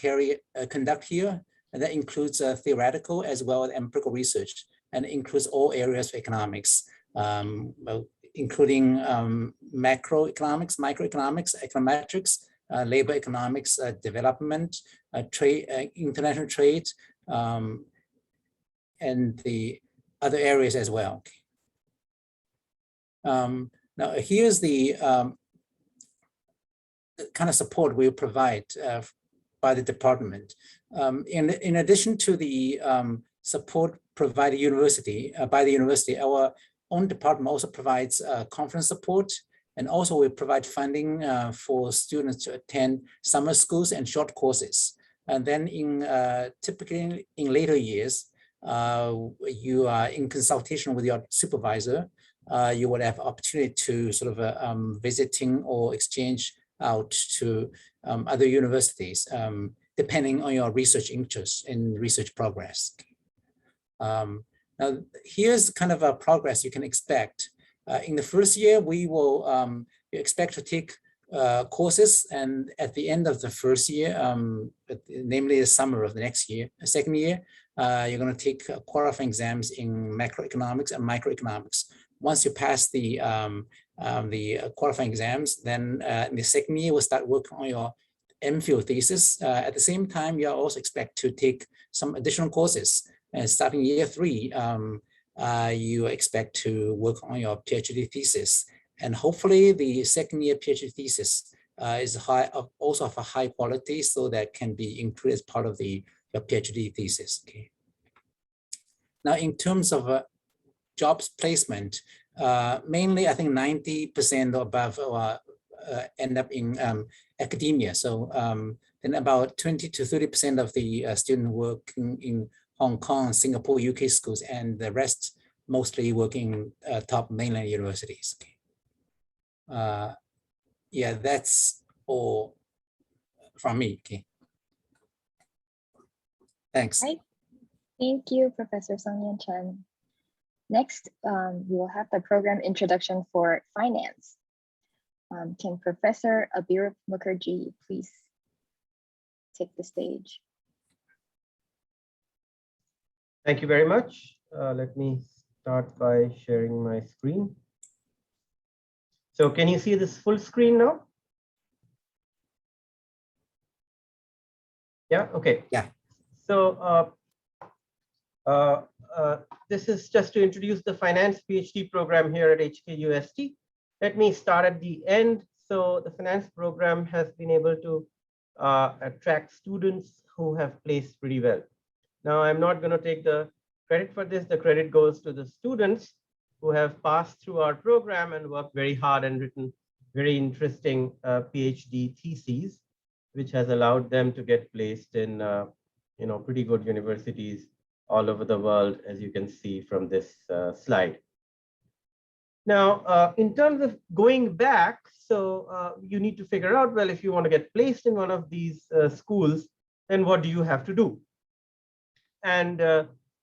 conduct here, and that includes theoretical as well as empirical research, and includes all areas of economics, including macroeconomics, microeconomics, econometrics, labor economics, development, trade, international trade, and the other areas as well. Now here's the kind of support we provide by the department. In addition to the support provided by the university, our own department also provides conference support, and also we provide funding for students to attend summer schools and short courses. And then typically in later years, you are in consultation with your supervisor, you would have opportunity to sort of visiting or exchange out to other universities, depending on your research interests and research progress. Now, here's kind of a progress you can expect. In the first year, we will expect to take courses, and at the end of the first year, namely the summer of the next year, second year, you're going to take qualifying exams in macroeconomics and microeconomics. Once you pass the qualifying exams, then in the second year, we'll start working on your MPhil thesis. At the same time, you also expect to take some additional courses. And starting year 3, you expect to work on your PhD thesis. And hopefully the second year PhD thesis is also of a high quality, so that can be included as part of your PhD thesis. Okay. Now, in terms of jobs placement, mainly I think 90% or above end up in academia. So then about 20 to 30% of the students working in Hong Kong, Singapore, UK schools, and the rest mostly working top mainland universities. Okay. Yeah, that's all from me. Okay. Thanks. Right. Thank you, Professor Sung-Yan Chen. Next, we will have the program introduction for finance. Can Professor Abir Mukherjee please take the stage? Thank you very much. Let me start by sharing my screen. So can you see this full screen now? Yeah, okay. Yeah. So this is just to introduce the finance PhD program here at HKUST. Let me start at the end. So the finance program has been able to attract students who have placed pretty well. Now, I'm not going to take the credit for this. The credit goes to the students who have passed through our program and worked very hard and written very interesting PhD theses, which has allowed them to get placed in pretty good universities all over the world, as you can see from this slide. Now, in terms of going back, so you need to figure out, well, if you want to get placed in one of these schools, then what do you have to do? And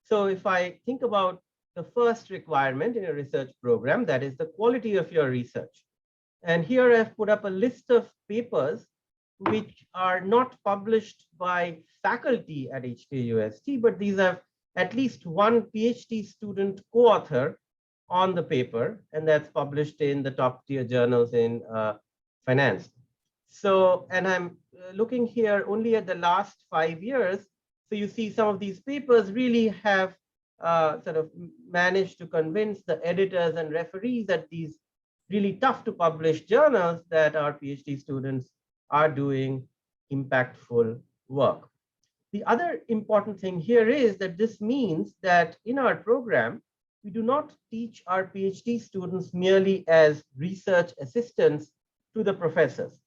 so if I think about the first requirement in a research program, that is the quality of your research. And here I've put up a list of papers which are not published by faculty at HKUST, but these have at least one PhD student co-author on the paper, and that's published in the top tier journals in finance. So, and I'm looking here only at the last 5 years. So you see some of these papers really have sort of managed to convince the editors and referees at these really tough to publish journals that our PhD students are doing impactful work. The other important thing here is that this means that in our program, we do not teach our PhD students merely as research assistants to the professors.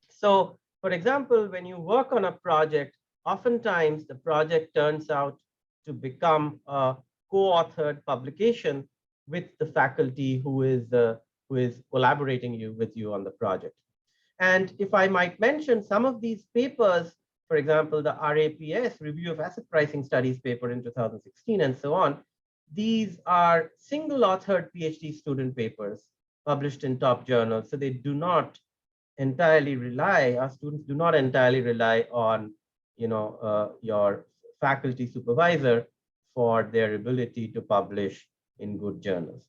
So, for example, when you work on a project, oftentimes the project turns out to become a co-authored publication with the faculty who is collaborating with you on the project. And if I might mention some of these papers, for example, the RAPS, Review of Asset Pricing Studies paper in 2016 and so on, these are single authored PhD student papers published in top journals. So they do not entirely rely, our students do not entirely rely on your faculty supervisor for their ability to publish in good journals.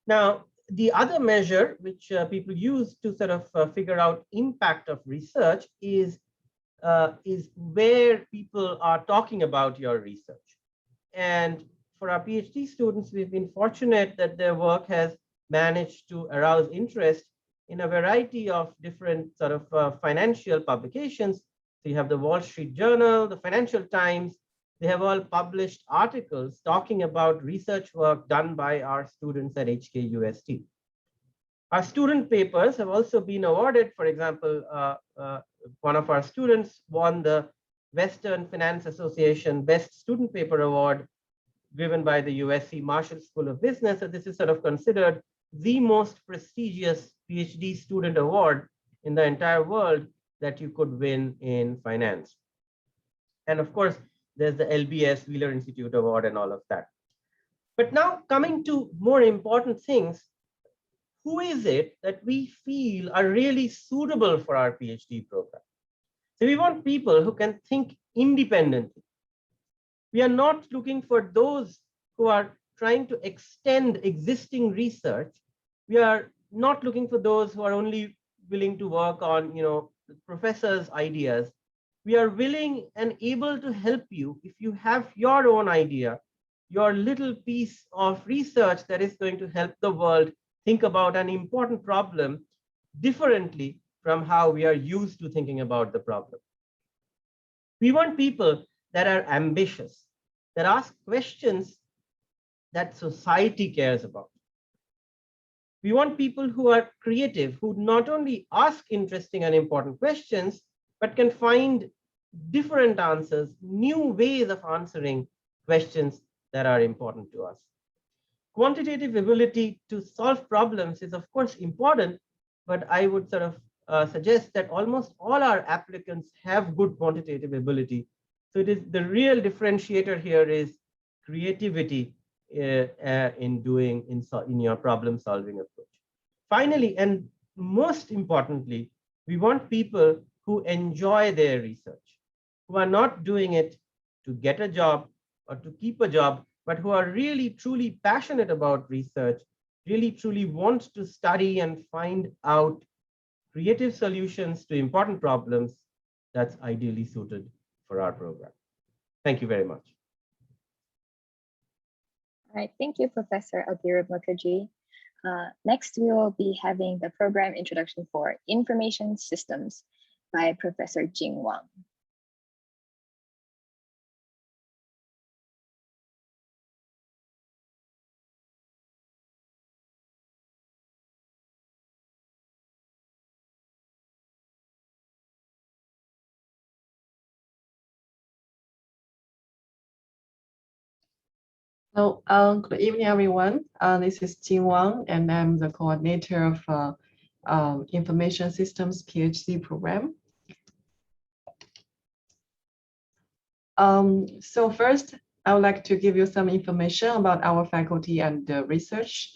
Now, the other measure which people use to sort of figure out impact of research is where people are talking about your research. And for our PhD students, we've been fortunate that their work has managed to arouse interest in a variety of different sort of financial publications. So you have the Wall Street Journal, the Financial Times. They have all published articles talking about research work done by our students at HKUST. Our student papers have also been awarded. For example, one of our students won the Western Finance Association Best Student Paper Award given by the USC Marshall School of Business. So this is sort of considered the most prestigious PhD student award in the entire world that you could win in finance. And of course, there's the LBS Wheeler Institute Award and all of that. But now coming to more important things, who is it that we feel are really suitable for our PhD program? So we want people who can think independently. We are not looking for those who are trying to extend existing research. We are not looking for those who are only willing to work on, the professor's ideas. We are willing and able to help you if you have your own idea, your little piece of research that is going to help the world think about an important problem differently from how we are used to thinking about the problem. We want people that are ambitious, that ask questions that society cares about. We want people who are creative, who not only ask interesting and important questions, but can find different answers, new ways of answering questions that are important to us. Quantitative ability to solve problems is of course important, but I would sort of suggest that almost all our applicants have good quantitative ability. So it is the real differentiator here is creativity in your problem solving approach. Finally, and most importantly, we want people who enjoy their research, who are not doing it to get a job or to keep a job, but who are really truly passionate about research, really truly want to study and find out creative solutions to important problems. That's ideally suited for our program. Thank you very much. All right, thank you, Professor Abhirab Mukherjee. Next, we will be having the program introduction for information systems by Professor Jing Wang. Hello, good evening, everyone. This is Jing Wang, and I'm the coordinator of Information Systems PhD program. So first, I would like to give you some information about our faculty and research.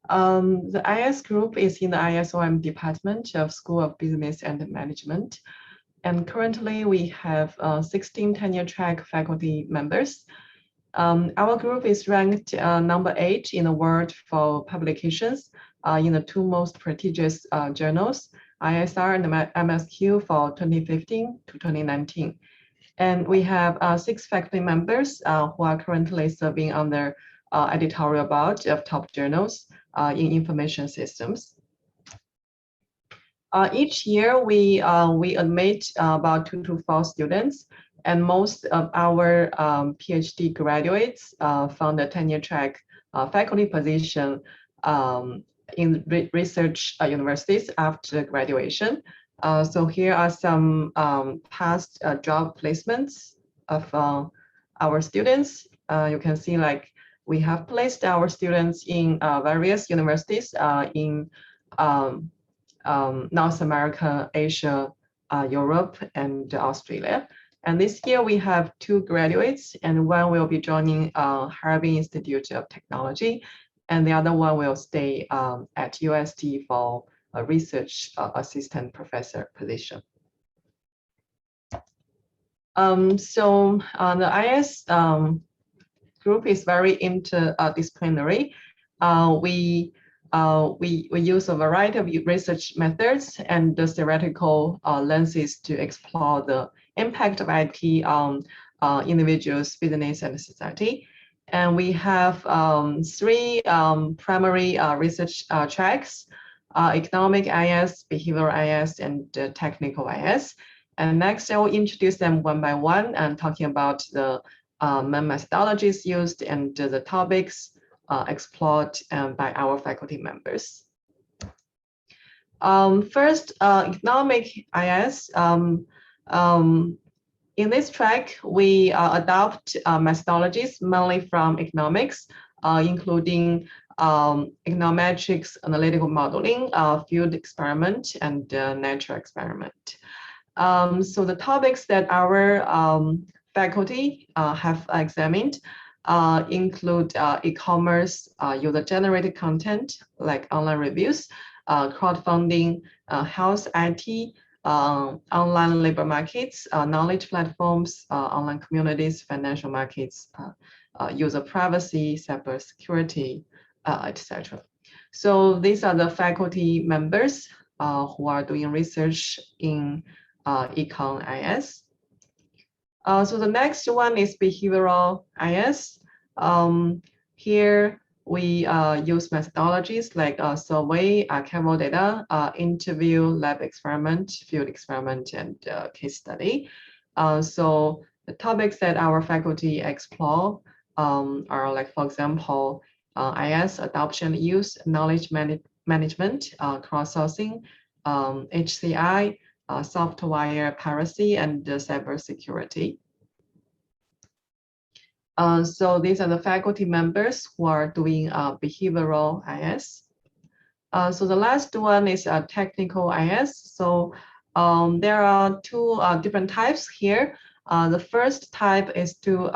The IS group is in the ISOM department of School of Business and Management. And currently we have 16 tenure track faculty members. Our group is ranked number 8 in the world for publications in the 2 most prestigious journals, ISR and MSQ for 2015 to 2019. And we have 6 faculty members who are currently serving on the editorial board of top journals in information systems. Each year, we admit about 2 to 4 students, and most of our PhD graduates found a tenure track faculty position in research universities after graduation. So here are some past job placements of our students. You can see like we have placed our students in various universities in North America, Asia, Europe, and Australia. And this year we have 2 graduates, and one will be joining Harbin Institute of Technology, and the other one will stay at UST for a research assistant professor position. So the IS group is very interdisciplinary. We use a variety of research methods and the theoretical lenses to explore the impact of IT on individuals, business, and society. And we have 3 primary research tracks: economic IS, behavioral IS, and technical IS. And next, I will introduce them one by one and talking about the main methodologies used and the topics explored by our faculty members. First, economic IS. In this track, we adopt methodologies mainly from economics, including econometrics, analytical modeling, field experiment, and natural experiment. So the topics that our faculty have examined include e-commerce, user-generated content like online reviews, crowdfunding, health IT, online labor markets, knowledge platforms, online communities, financial markets, user privacy, cybersecurity, etc. So these are the faculty members who are doing research in Econ IS. So the next one is behavioral IS. Here we use methodologies like survey, archival data, interview, lab experiment, field experiment, and case study. So the topics that our faculty explore are like, for example, IS, adoption, use, knowledge management, crowdsourcing, HCI, software piracy and cybersecurity. So these are the faculty members who are doing behavioral IS. So the last one is technical IS. So there are two different types here. The first type is to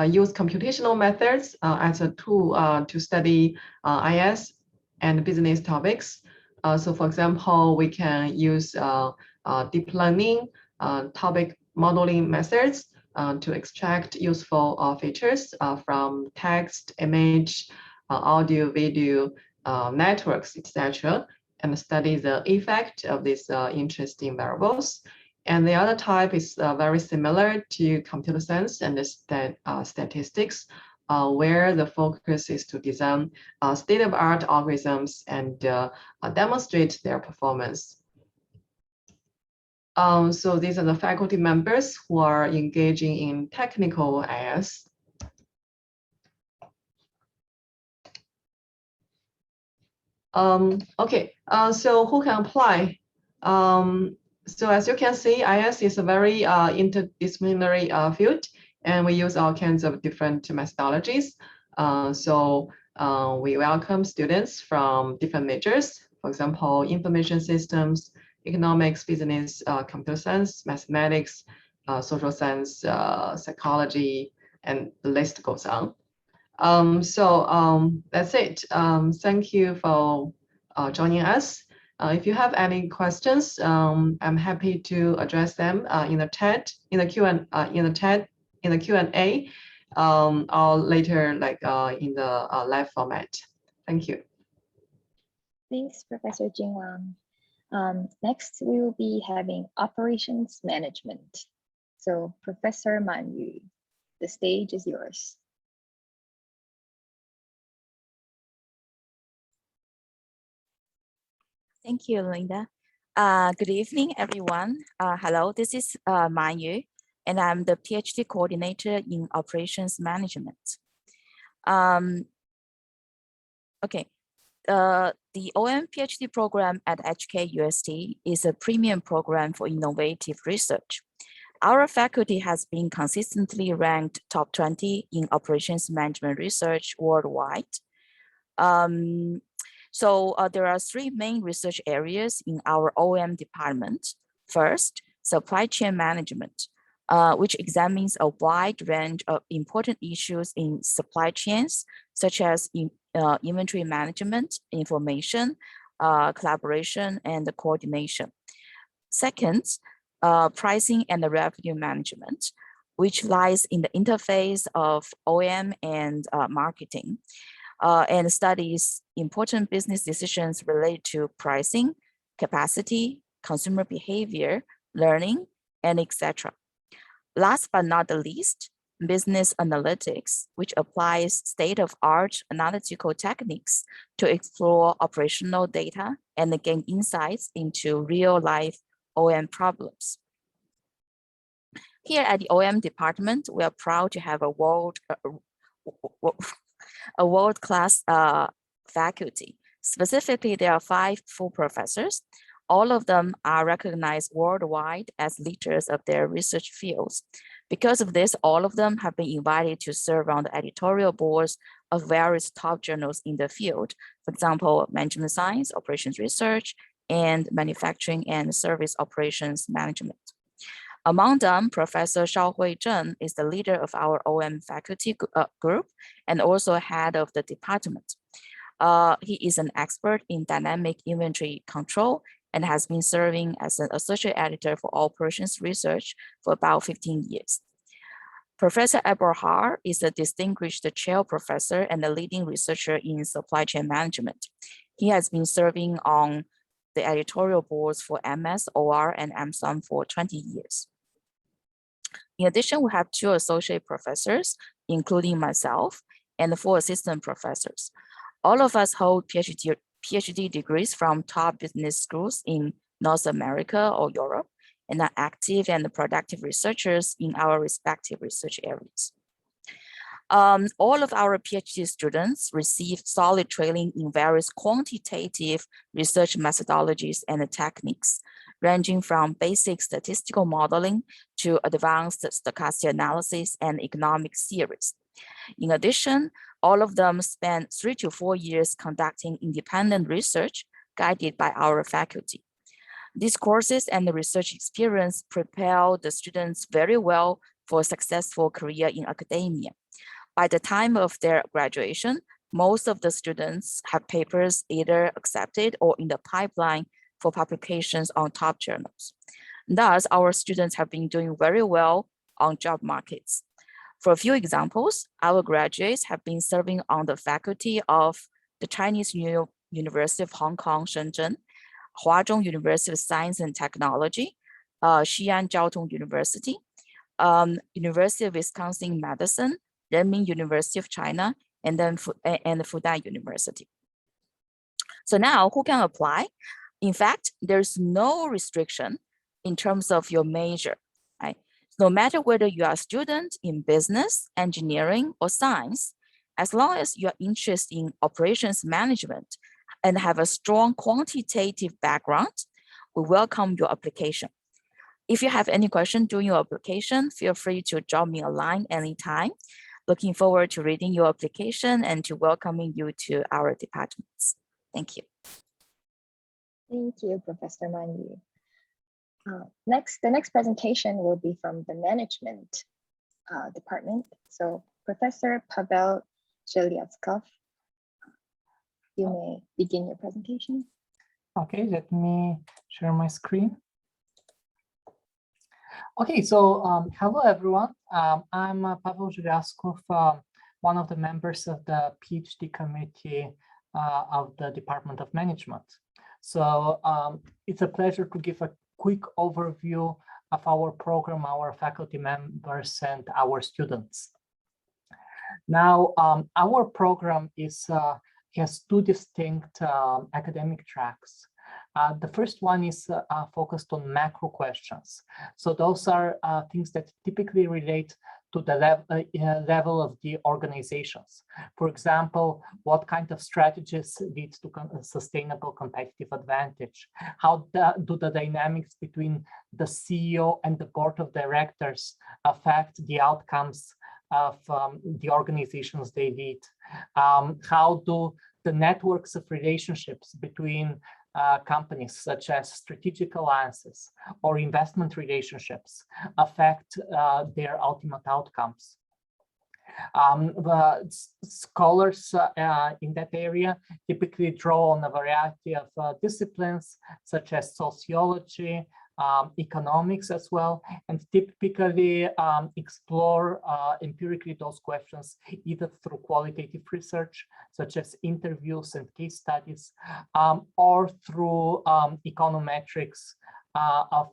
use computational methods as a tool to study IS and business topics. So for example, we can use deep learning topic modeling methods to extract useful features from text, image, audio, video, networks, etc., and study the effect of these interesting variables. And the other type is very similar to computer science and statistics, where the focus is to design state-of-art algorithms and demonstrate their performance. So these are the faculty members who are engaging in technical IS. Okay, so who can apply? So as you can see, IS is a very interdisciplinary field, and we use all kinds of different methodologies. We welcome students from different majors, for example, information systems, economics, business, computer science, mathematics, social science, psychology, and the list goes on. That's it. Thank you for joining us. If you have any questions, I'm happy to address them in the chat, in the Q&A, or later, like in the live format. Thank you. Thanks, Professor Jing Wang. Next, we will be having operations management. So Professor Man Yu, the stage is yours. Thank you, Linda. Good evening, everyone. Hello, this is Man Yu, and I'm the PhD coordinator in operations management. Okay, the OM PhD program at HKUST is a premium program for innovative research. Our faculty has been consistently ranked top 20 in operations management research worldwide. There are three main research areas in our OM department. First, supply chain management, which examines a wide range of important issues in supply chains, such as inventory management, information, collaboration, and coordination. Second, pricing and revenue management, which lies in the interface of OM and marketing. And studies important business decisions related to pricing, capacity, consumer behavior, learning, and etc. Last but not the least, business analytics, which applies state-of-art analytical techniques to explore operational data and gain insights into real-life OM problems. Here at the OM department, we are proud to have a world-class faculty. Specifically, there are 5 full professors. All of them are recognized worldwide as leaders of their research fields. Because of this, all of them have been invited to serve on the editorial boards of various top journals in the field. For example, management science, operations research, and manufacturing and service operations management. Among them, Professor Shaohui Zheng is the leader of our OM faculty group and also head of the department. He is an expert in dynamic inventory control and has been serving as an associate editor for operations research for about 15 years. Professor Eberhard is a distinguished chair professor and a leading researcher in supply chain management. He has been serving on the editorial boards for MS, OR, and AmSum for 20 years. In addition, we have 2 associate professors, including myself, and 4 assistant professors. All of us hold PhD degrees from top business schools in North America or Europe, and are active and productive researchers in our respective research areas. All of our PhD students receive solid training in various quantitative research methodologies and techniques, ranging from basic statistical modeling to advanced stochastic analysis and economic theories. In addition, all of them spent 3 to 4 years conducting independent research guided by our faculty. These courses and the research experience prepare the students very well for a successful career in academia. By the time of their graduation, most of the students have papers either accepted or in the pipeline for publications on top journals. Thus, our students have been doing very well on job markets. For a few examples, our graduates have been serving on the faculty of the Chinese University of Hong Kong, Shenzhen, Huazhong University of Science and Technology, Xi'an Jiaotong University, University of Wisconsin-Madison, Renmin University of China, and then Fudan University. So now, who can apply? In fact, there's no restriction in terms of your major. Right? No matter whether you are a student in business, engineering, or science, as long as you are interested in operations management and have a strong quantitative background, we welcome your application. If you have any question during your application, feel free to drop me a line anytime. Looking forward to reading your application and to welcoming you to our departments. Thank you. Thank you, Professor Man Yu. The next presentation will be from the management department. So Professor Pavel Zhelyadskov, you may begin your presentation. Okay, let me share my screen. Okay, so hello everyone. I'm Pavel Zhelyadskov, one of the members of the PhD committee of the Department of Management. So it's a pleasure to give a quick overview of our program, our faculty members, and our students. Now, our program has two distinct academic tracks. The first one is focused on macro questions. So those are things that typically relate to the level of the organizations. For example, what kind of strategies lead to sustainable competitive advantage? How do the dynamics between the CEO and the board of directors affect the outcomes of the organizations they lead? How do the networks of relationships between companies, such as strategic alliances or investment relationships, affect their ultimate outcomes? The scholars in that area typically draw on a variety of disciplines, such as sociology, economics as well, and typically explore empirically those questions either through qualitative research, such as interviews and case studies, or through econometrics of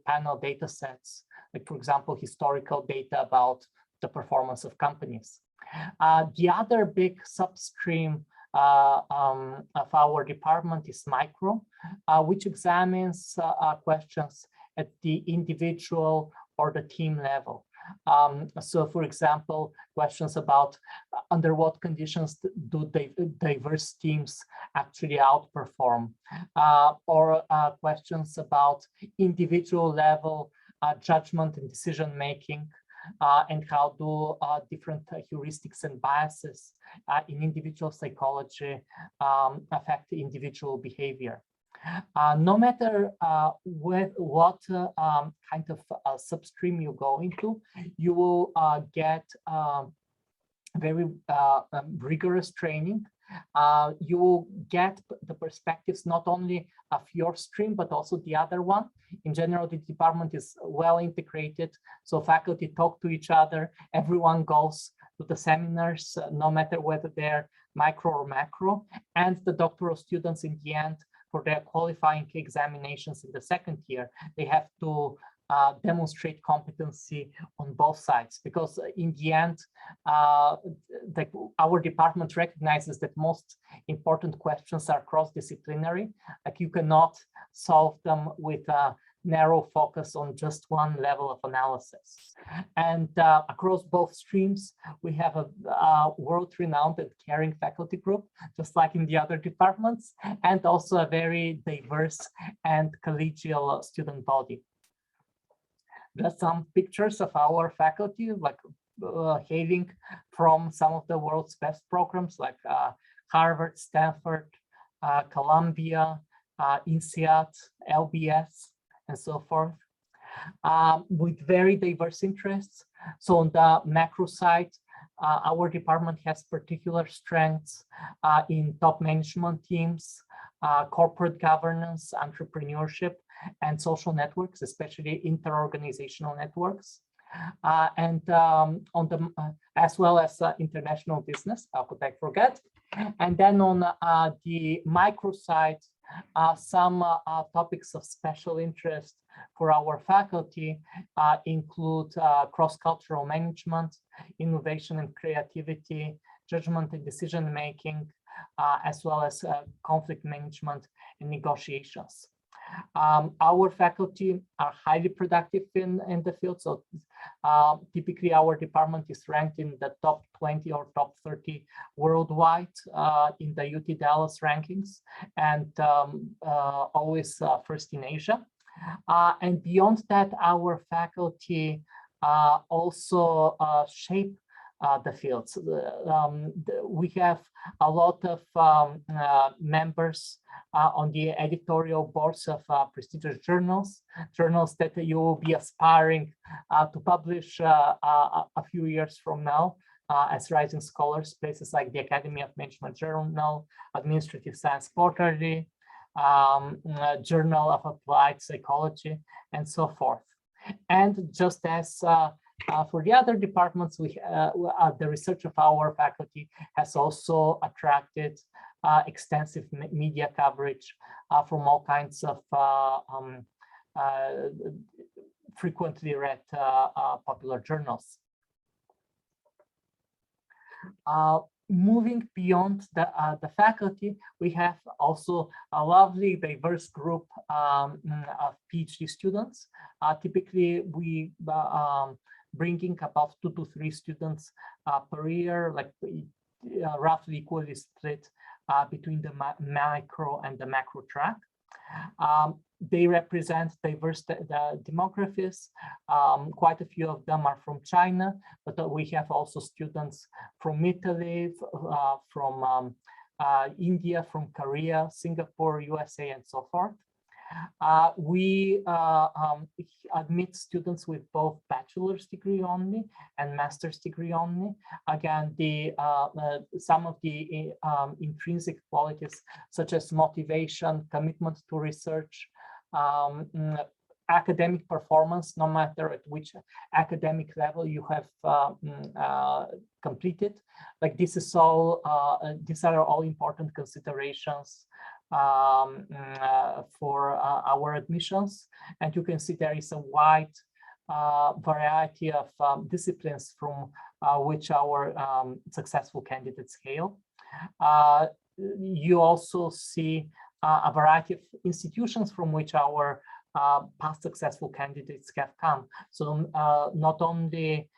panel data sets, like, for example, historical data about the performance of companies. The other big substream of our department is micro, which examines questions at the individual or the team level. So, for example, questions about under what conditions do diverse teams actually outperform, or questions about individual level judgment and decision making, and how do different heuristics and biases in individual psychology affect individual behavior. No matter what kind of substream you go into, you will get very rigorous training. You will get the perspectives not only of your stream, but also the other one. In general, the department is well integrated, so faculty talk to each other. Everyone goes to the seminars, no matter whether they're micro or macro. And the doctoral students, in the end, for their qualifying examinations in the second year, they have to demonstrate competency on both sides, because in the end, our department recognizes that most important questions are cross-disciplinary. Like, you cannot solve them with narrow focus on just one level of analysis. And across both streams, we have a world-renowned and caring faculty group, just like in the other departments, and also a very diverse and collegial student body. Just some pictures of our faculty, like hailing from some of the world's best programs, like Harvard, Stanford, Columbia, INSEAD, LBS, and so forth, with very diverse interests. So on the macro side, our department has particular strengths in top management teams, corporate governance, entrepreneurship, and social networks, especially inter-organizational networks, and on the as well as international business. How could I forget? And then on the micro side, some topics of special interest for our faculty include cross-cultural management, innovation and creativity, judgment and decision making, as well as conflict management and negotiations. Our faculty are highly productive in the field. So typically our department is ranked in the top 20 or top 30 worldwide in the UT Dallas rankings, and always first in Asia. And beyond that, our faculty also shape the fields. We have a lot of members on the editorial boards of prestigious journals that you will be aspiring to publish a few years from now as rising scholars, places like the Academy of Management Journal, Administrative Science Quarterly, Journal of Applied Psychology, and so forth. And just as for the other departments, the research of our faculty has also attracted extensive media coverage from all kinds of frequently read popular journals. Moving beyond the faculty, we have also a lovely diverse group of PhD students. Typically, we bringing about 2 to 3 students per year, like roughly equally split between the micro and the macro track. They represent diverse demographies. Quite a few of them are from China, but we have also students from Italy, from India, from Korea, Singapore, USA, and so forth. We admit students with both bachelor's degree only and master's degree only. Again, some of the intrinsic qualities such as motivation, commitment to research, academic performance, no matter at which academic level you have completed. Like this is all, these are all important considerations for our admissions. And you can see there is a wide variety of disciplines from which our successful candidates hail. You also see a variety of institutions from which our past successful candidates have come. So not only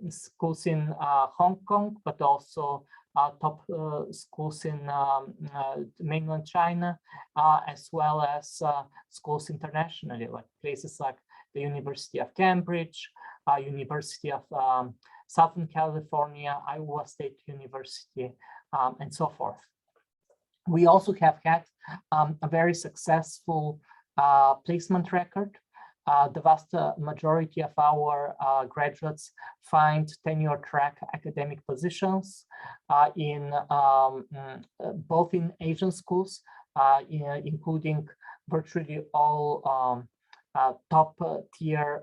schools in Hong Kong, but also top schools in mainland China, as well as schools internationally, like places like the University of Cambridge, University of Southern California, Iowa State University, and so forth. We also have had a very successful placement record. The vast majority of our graduates find tenure-track academic positions in both in Asian schools, including virtually all top-tier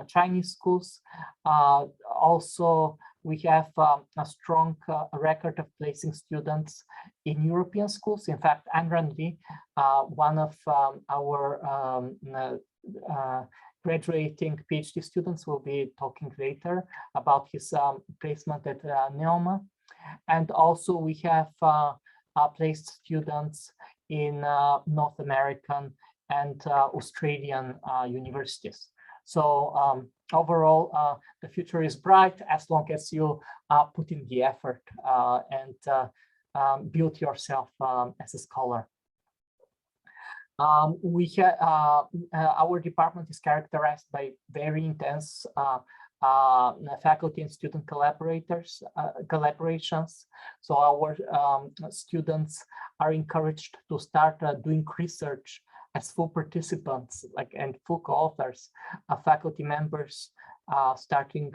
Chinese schools. Also, we have a strong record of placing students in European schools. In fact, Anran Lee, one of our graduating PhD students, will be talking later about his placement at Neoma. And also we have placed students in North American and Australian universities. So overall, the future is bright as long as you put in the effort and build yourself as a scholar. Our department is characterized by very intense faculty and student collaborations. So our students are encouraged to start doing research as full participants, and full co-authors, faculty members, starting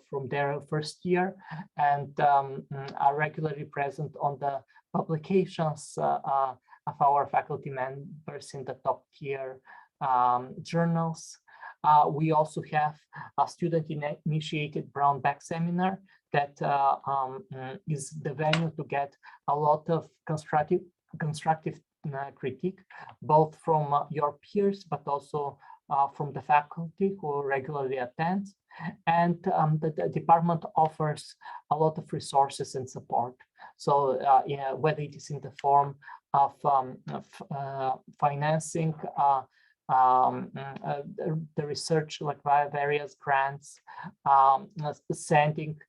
from their first year, and are regularly present on the publications of our faculty members in the top tier journals. We also have a student-initiated brown bag seminar that is the venue to get a lot of constructive critique, both from your peers, but also from the faculty who regularly attend. And the department offers a lot of resources and support. So whether it is in the form of financing the research, like via various grants, sending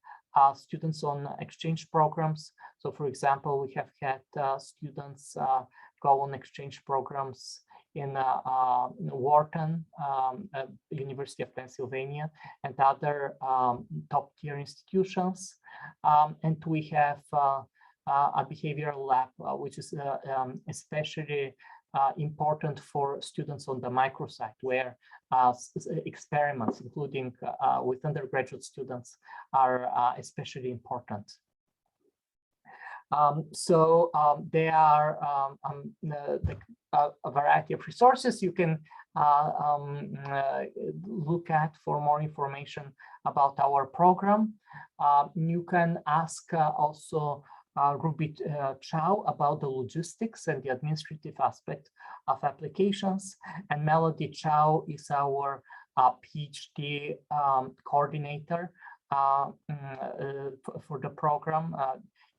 students on exchange programs. So for example, we have had students go on exchange programs in Wharton, University of Pennsylvania, and other top tier institutions. And we have a behavioral lab, which is especially important for students on the microsite, where experiments, including with undergraduate students, are especially important. There are a variety of resources you can look at for more information about our program. You can ask also Ruby Chow about the logistics and the administrative aspect of applications, and Melody Chow is our PhD coordinator for the program.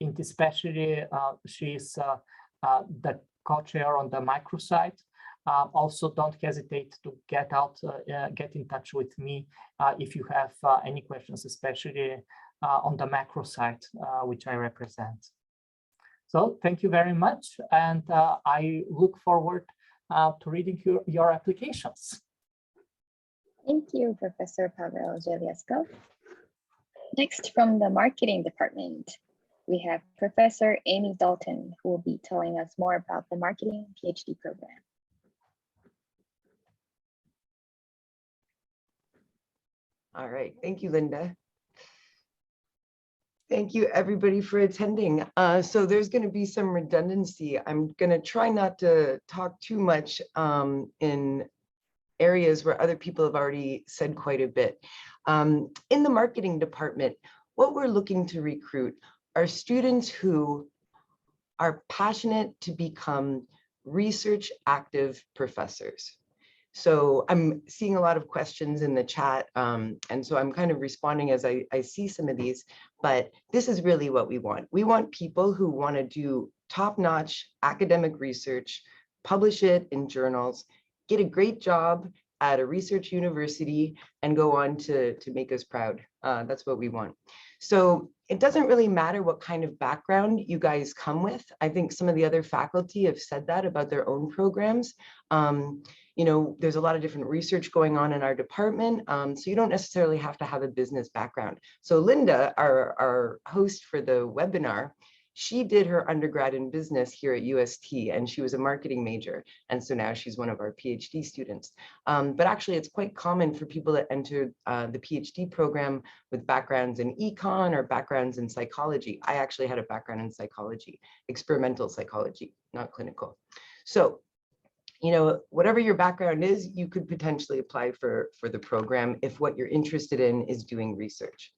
And especially, she's the co-chair on the microsite. Also, don't hesitate to get in touch with me if you have any questions, especially on the macro site, which I represent. So thank you very much, and I look forward to reading your applications. Thank you, Professor Pavel Jelyaskov. Next, from the marketing department, we have Professor Amy Dalton, who will be telling us more about the marketing PhD program. All right, thank you, Linda. Thank you, everybody, for attending. So there's going to be some redundancy. I'm going to try not to talk too much in areas where other people have already said quite a bit. In the marketing department, what we're looking to recruit are students who are passionate to become research active professors. So I'm seeing a lot of questions in the chat, and so I'm kind of responding as I see some of these, but this is really what we want. We want people who want to do top-notch academic research, publish it in journals, get a great job at a research university, and go on to make us proud. That's what we want. So it doesn't really matter what kind of background you guys come with. I think some of the other faculty have said that about their own programs. You know, there's a lot of different research going on in our department, so you don't necessarily have to have a business background. So Linda, our host for the webinar, she did her undergrad in business here at UST, and she was a marketing major. And so now she's one of our PhD students. But actually, it's quite common for people that enter the PhD program with backgrounds in econ or backgrounds in psychology. I actually had a background in psychology, experimental psychology, not clinical. So, you know, whatever your background is, you could potentially apply for the program if what you're interested in is doing research.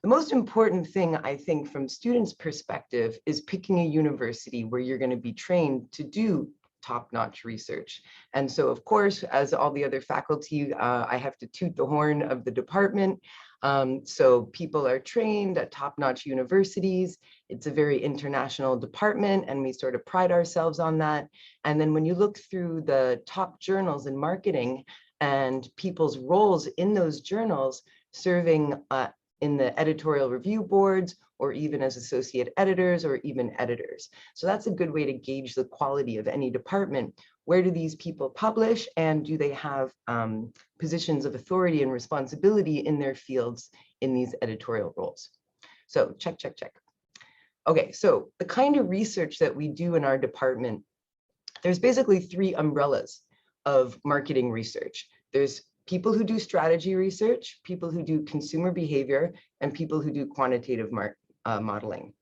The most important thing, I think, from students' perspective is picking a university where you're going to be trained to do top-notch research. And so, of course, as all the other faculty, I have to toot the horn of the department. So people are trained at top-notch universities. It's a very international department, and we sort of pride ourselves on that. And then when you look through the top journals in marketing and people's roles in those journals, serving in the editorial review boards, or even as associate editors, or even editors. So that's a good way to gauge the quality of any department. Where do these people publish, and do they have positions of authority and responsibility in their fields in these editorial roles? So check, check, check. Okay, so the kind of research that we do in our department, there's basically 3 umbrellas of marketing research. There's people who do strategy research, people who do consumer behavior, and people who do quantitative modeling.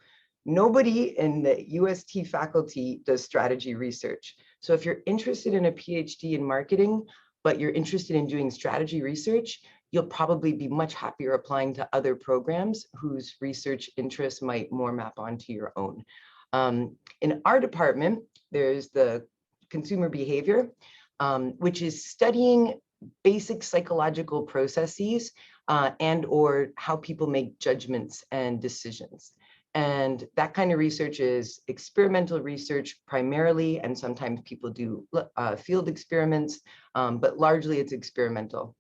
Nobody in the UST faculty does strategy research. So if you're interested in a PhD in marketing, but you're interested in doing strategy research, you'll probably be much happier applying to other programs whose research interests might more map onto your own. In our department, there's the consumer behavior, which is studying basic psychological processes and or how people make judgments and decisions. And that kind of research is experimental research primarily, and sometimes people do field experiments, but largely it's experimental.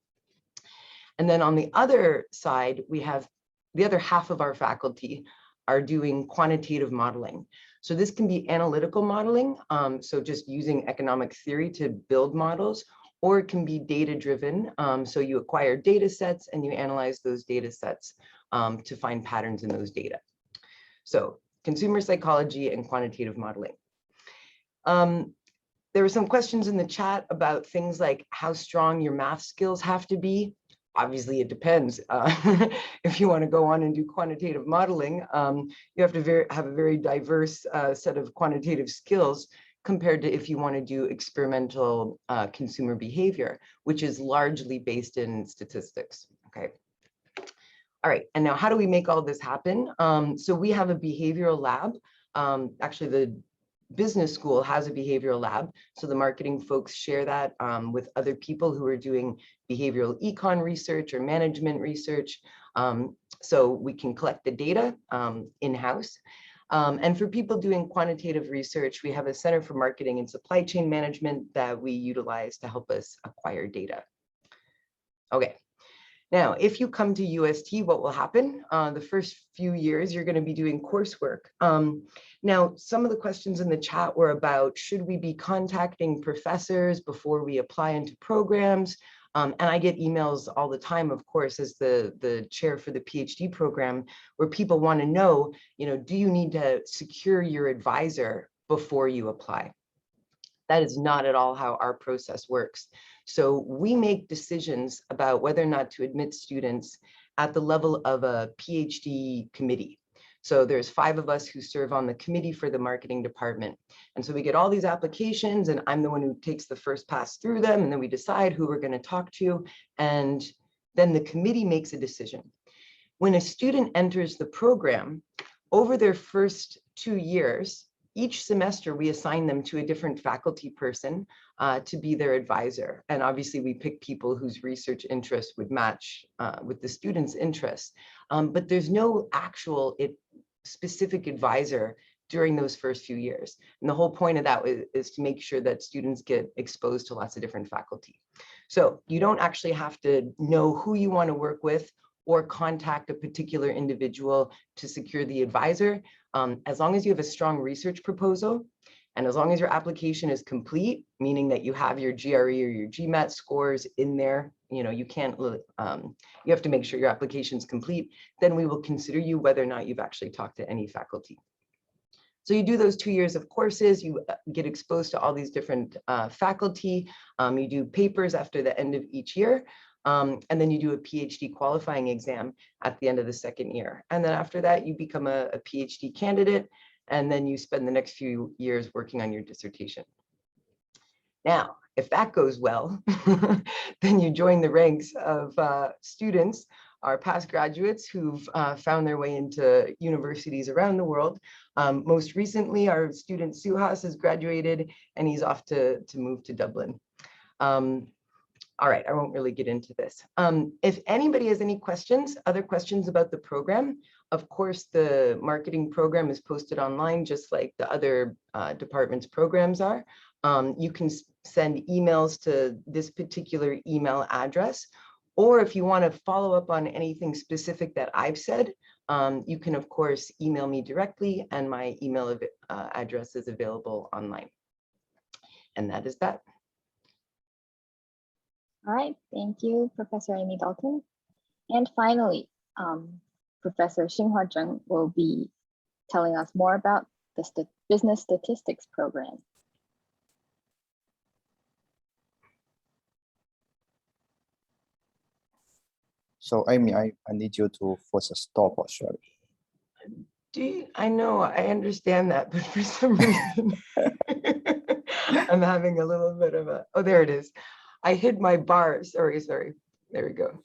And then on the other side, we have the other half of our faculty are doing quantitative modeling. So this can be analytical modeling, so just using economic theory to build models, or it can be data-driven. So you acquire data sets and you analyze those data sets to find patterns in those data. So consumer psychology and quantitative modeling. There were some questions in the chat about things like how strong your math skills have to be. Obviously, it depends. If you want to go on and do quantitative modeling, you have to have a very diverse set of quantitative skills compared to if you want to do experimental consumer behavior, which is largely based in statistics. Okay. All right, and now how do we make all this happen? So we have a behavioral lab. Actually, the business school has a behavioral lab. So the marketing folks share that with other people who are doing behavioral econ research or management research. So we can collect the data in-house. And for people doing quantitative research, we have a Center for Marketing and Supply Chain Management that we utilize to help us acquire data. Okay. Now, if you come to UST, what will happen? The first few years, you're going to be doing coursework. Now, some of the questions in the chat were about, should we be contacting professors before we apply into programs? And I get emails all the time, of course, as the chair for the PhD program, where people want to know, do you need to secure your advisor before you apply? That is not at all how our process works. So we make decisions about whether or not to admit students at the level of a PhD committee. So there's 5 of us who serve on the committee for the marketing department. And so we get all these applications, and I'm the one who takes the first pass through them, and then we decide who we're going to talk to, and then the committee makes a decision. When a student enters the program, over their first 2 years, each semester we assign them to a different faculty person to be their advisor. And obviously we pick people whose research interests would match with the students' interests. But there's no actual specific advisor during those first few years. And the whole point of that is to make sure that students get exposed to lots of different faculty. So you don't actually have to know who you want to work with or contact a particular individual to secure the advisor. As long as you have a strong research proposal, and as long as your application is complete, meaning that you have your GRE or your GMAT scores in there, you can't, you have to make sure your application is complete, then we will consider you whether or not you've actually talked to any faculty. So you do those 2 years of courses, you get exposed to all these different faculty, you do papers after the end of each year, and then you do a PhD qualifying exam at the end of the 2nd year. And then after that, you become a PhD candidate, and then you spend the next few years working on your dissertation. Now, if that goes well, then you join the ranks of students, our past graduates who've found their way into universities around the world. Most recently, our student Suhas has graduated, and he's off to move to Dublin. All right, I won't really get into this. If anybody has any questions, other questions about the program, of course, the marketing program is posted online, just like the other department's programs are. You can send emails to this particular email address, or if you want to follow up on anything specific that I've said, you can, of course, email me directly, and my email address is available online. And that is that. All right, thank you, Professor Amy Dalton. And finally, Professor Xinghua Zheng will be telling us more about the business statistics program. So Amy, I need you to force a stop or sharing. I know, I understand that, but for some reason, I'm having a little bit of a, oh, there it is. I hid my bar, sorry. There we go.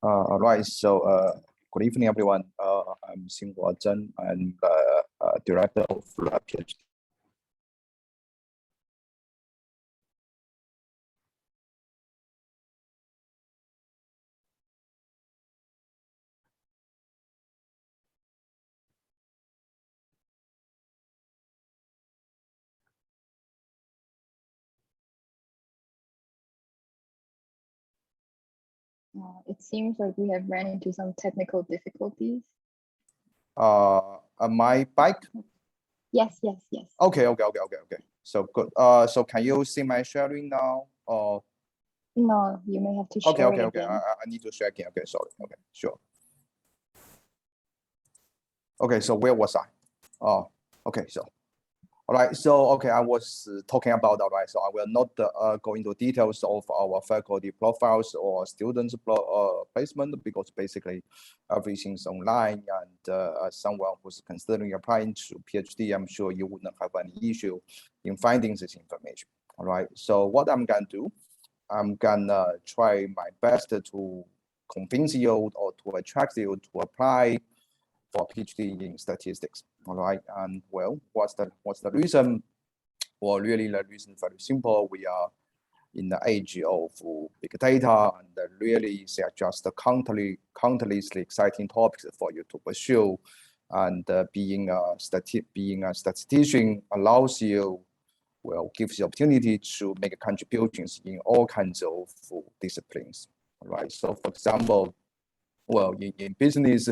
All right, so good evening, everyone. I'm Xinghua Zheng. I'm director of PhD. It seems like we have ran into some technical difficulties. My bike? Yes. Okay. So good. So can you see my sharing now? Or no, you may have to share it again. I need to share again. Okay, sorry. Okay, sure. Okay, so where was I? Oh, okay, so. All right, so okay, I was talking about, all right, so I will not go into details of our faculty profiles or students placement, because basically everything's online, and as someone who's considering applying to PhD, I'm sure you wouldn't have any issue in finding this information. All right, so what I'm gonna do, I'm gonna try my best to convince you or to attract you to apply for PhD in statistics. All right, and well, what's the reason? Well, really the reason is very simple. We are in the age of big data, and really they are just countlessly exciting topics for you to pursue. And being a statistician allows you, well, gives you opportunity to make contributions in all kinds of disciplines. All right, so for example, well, in business,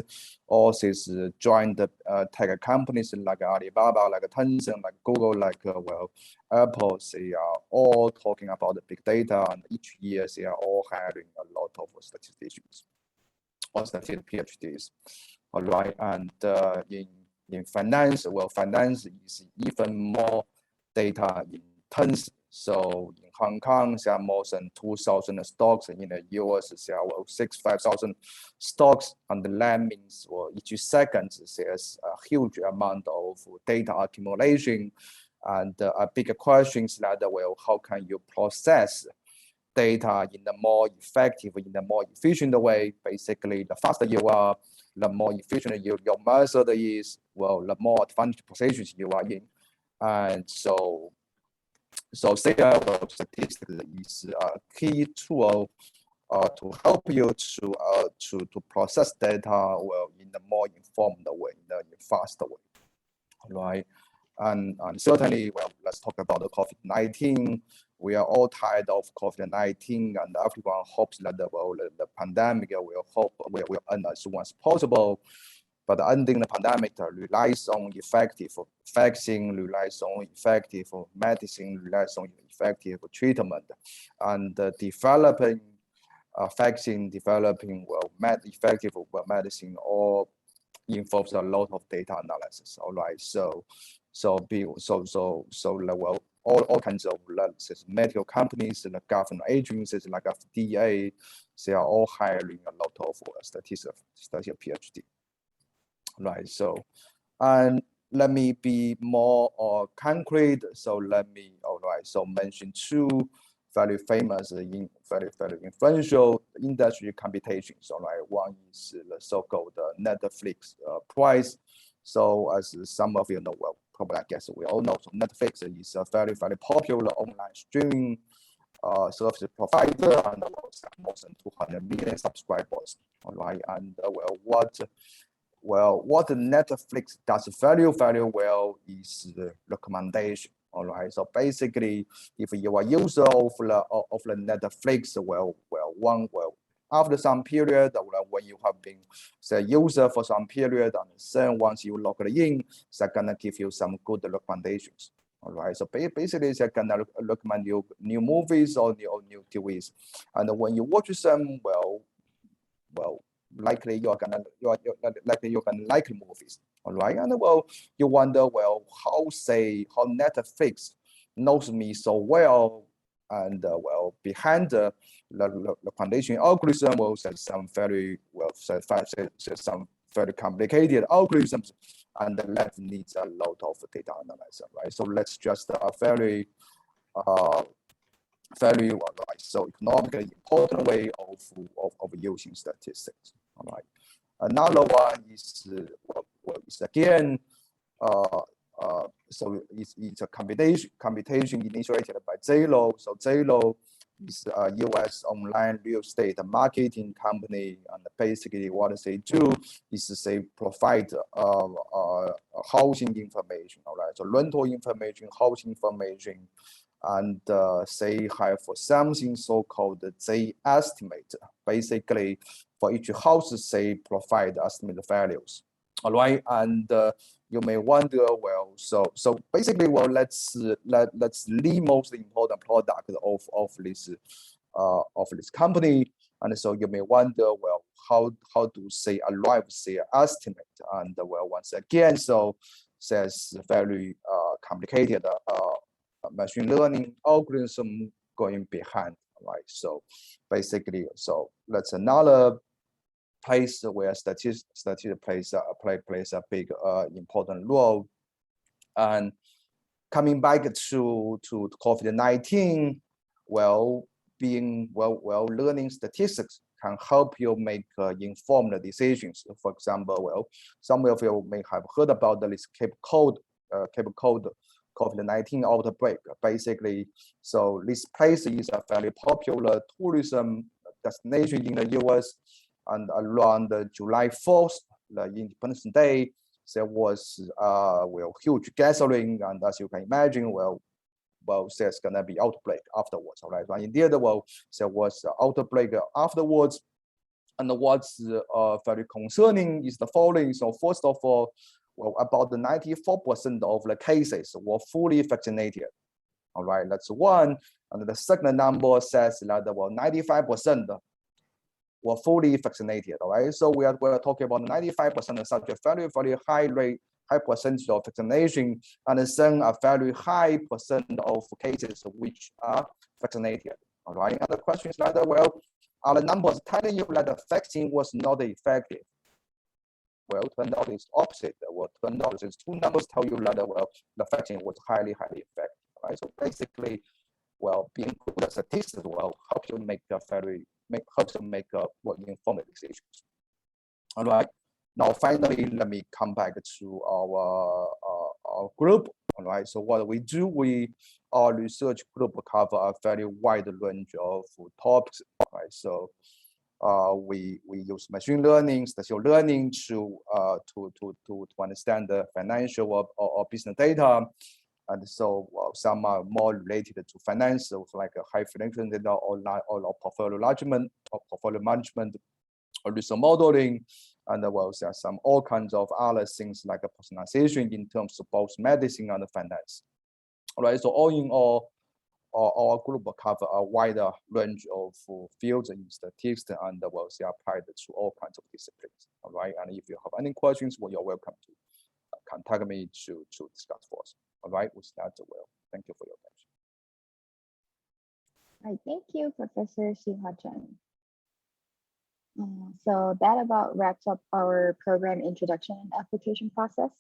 all these joint tech companies like Alibaba, like Tencent, like Google, like well, Apple, they are all talking about the big data, and each year they are all hiring a lot of statisticians or PhDs. All right, and in finance, well, finance is even more data intense. So in Hong Kong, there are more than 2,000 stocks. In the US, there are 5,000 stocks. And that means, well, each second, there's a huge amount of data accumulation. And a bigger question is that, well, how can you process data in a more effective, in a more efficient way? Basically, the faster you are, the more efficient your method is, well, the more advanced positions you are in. And so statistics is a key tool to help you to process data, well, in a more informed way, in a faster way, right? And certainly, well, let's talk about the COVID-19. We are all tired of COVID-19, and everyone hopes that the pandemic will end as soon as possible. But ending the pandemic relies on effective vaccine, relies on effective medicine, relies on effective treatment, and developing vaccine, developing effective medicine, all involves a lot of data analysis. All right, all kinds of medical companies, the government agencies like FDA, they are all hiring a lot of statistical PhD. Right, so, and let me be more concrete. So let me, mention two very famous, very influential industry computations. All right, one is the so-called Netflix prize. So as some of you know, well, probably I guess we all know, so Netflix is a very, very popular online streaming service provider, and more than 200 million subscribers. All right, and what Netflix does very, very well is the recommendation. All right, so basically, if you are user of the Netflix, after some period, when you have been say user for some period, and then once you log in, they're gonna give you some good recommendations. All right, so basically they're gonna recommend you new movies or new TVs, and when you watch them, likely you're gonna like movies. All right, and you wonder, how Netflix knows me so well, and behind the recommendation algorithm, there's some very some very complicated algorithms, and that needs a lot of data analysis, right? So let's just very so economically important way of using statistics. All right. Another one is again so it's a computation initiated by Zillow. So Zillow is a U.S. online real estate marketing company, and basically what they do is they provide housing information. All right, so rental information, housing information, and they have something so-called they estimate. Basically, for each house, they provide estimated values. All right, and you may wonder, so basically, let's the most important product of this company, and so you may wonder, how do they arrive their estimate? And once again, so there's very complicated machine learning algorithm going behind, right? So basically, so that's another place where statistics plays a big important role. And coming back to COVID-19, learning statistics can help you make informed decisions. For example, some of you may have heard about this Cape Cod COVID-19 outbreak. Basically, so this place is a very popular tourism destination in the US, and around July 4th, the Independence Day, there was huge gathering, and as you can imagine, there's gonna be outbreak afterwards. All right, but indeed, there was outbreak afterwards, and what's very concerning is the following. So first of all, about 94% of the cases were fully vaccinated. All right, that's one. And the second number says that 95% were fully vaccinated. All right, so we're talking about 95% of such a very, very high percentage of vaccination, and then a very high percent of cases which are vaccinated. All right, and the question is that, are the numbers telling you that the vaccine was not effective? Well, turned out it's opposite. Turned out these two numbers tell you that the vaccine was highly effective. Right. So basically, being good at statistics will help you make informed decisions. All right. Now, finally, let me come back to our group. All right. So what we do, our research group cover a very wide range of topics. All right. So we use machine learning, statistical learning to understand the financial or business data, and so some are more related to finance, so like high financial data or portfolio management, or research modeling, and there are some all kinds of other things like a personalization in terms of both medicine and finance. All right, so all in all, our group will cover a wider range of fields in statistics, and they are applied to all kinds of disciplines. All right, and if you have any questions, you're welcome to contact me to discuss for us. All right, with that, thank you for your attention. All right, thank you, Professor Siha-Chen. So that about wraps up our program introduction and application process.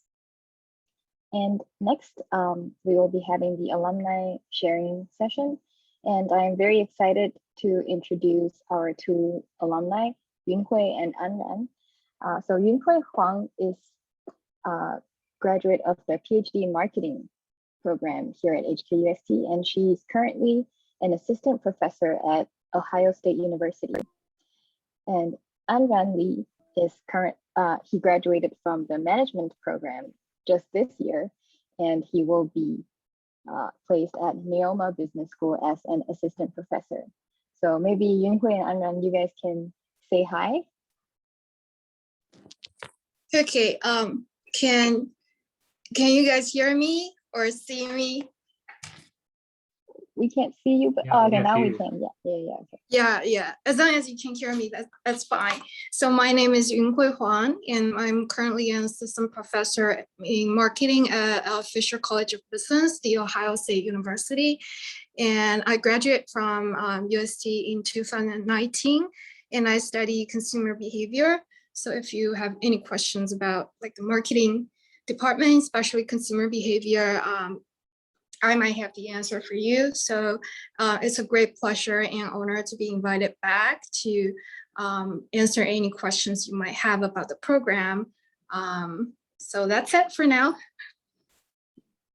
And next, we will be having the alumni sharing session. And I'm very excited to introduce our two alumni, Yunhui and Anran. So Yunhui Huang is graduate of the PhD in marketing program here at HKUST, and she's currently an assistant professor at Ohio State University. And Anran Lee is he graduated from the management program just this year, and he will be placed at Neoma Business School as an assistant professor. So maybe Yunhui and Anran, you guys can say hi. Okay, can you guys hear me or see me? We can't see you, but okay, now we can. Yeah. Okay. As long as you can hear me, that's fine. So my name is Yunhui Huang, and I'm currently an assistant professor in marketing at Fisher College of Business, the Ohio State University. And I graduated from UST in 2019, and I study consumer behavior. So if you have any questions about like the marketing department, especially consumer behavior, I might have the answer for you. So it's a great pleasure and honor to be invited back to answer any questions you might have about the program. So that's it for now.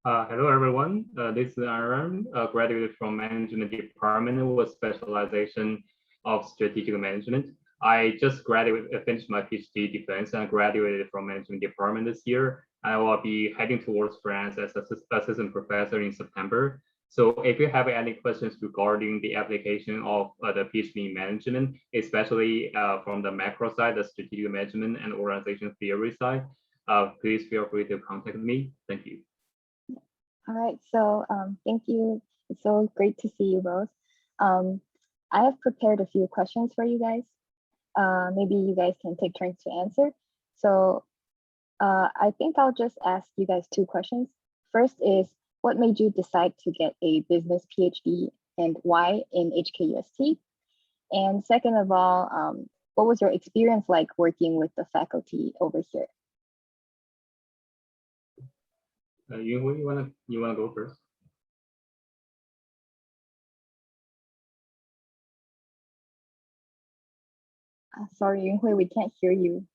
Hello, everyone. This is Aaron, graduated from Management Department with specialization of strategic management. I just finished my PhD defense and graduated from Management Department this year. I will be heading towards France as assistant professor in September. So if you have any questions regarding the application of the PhD in management, especially from the macro side, the strategic management and organization theory side, please feel free to contact me. Thank you. All right, so thank you. It's so great to see you both. I have prepared a few questions for you guys. Maybe you guys can take turns to answer. So I think I'll just ask you guys two questions. First is, what made you decide to get a business PhD and why in HKUST? And second of all, what was your experience like working with the faculty over here? You wanna go first? Sorry, Yunhui, we can't hear you.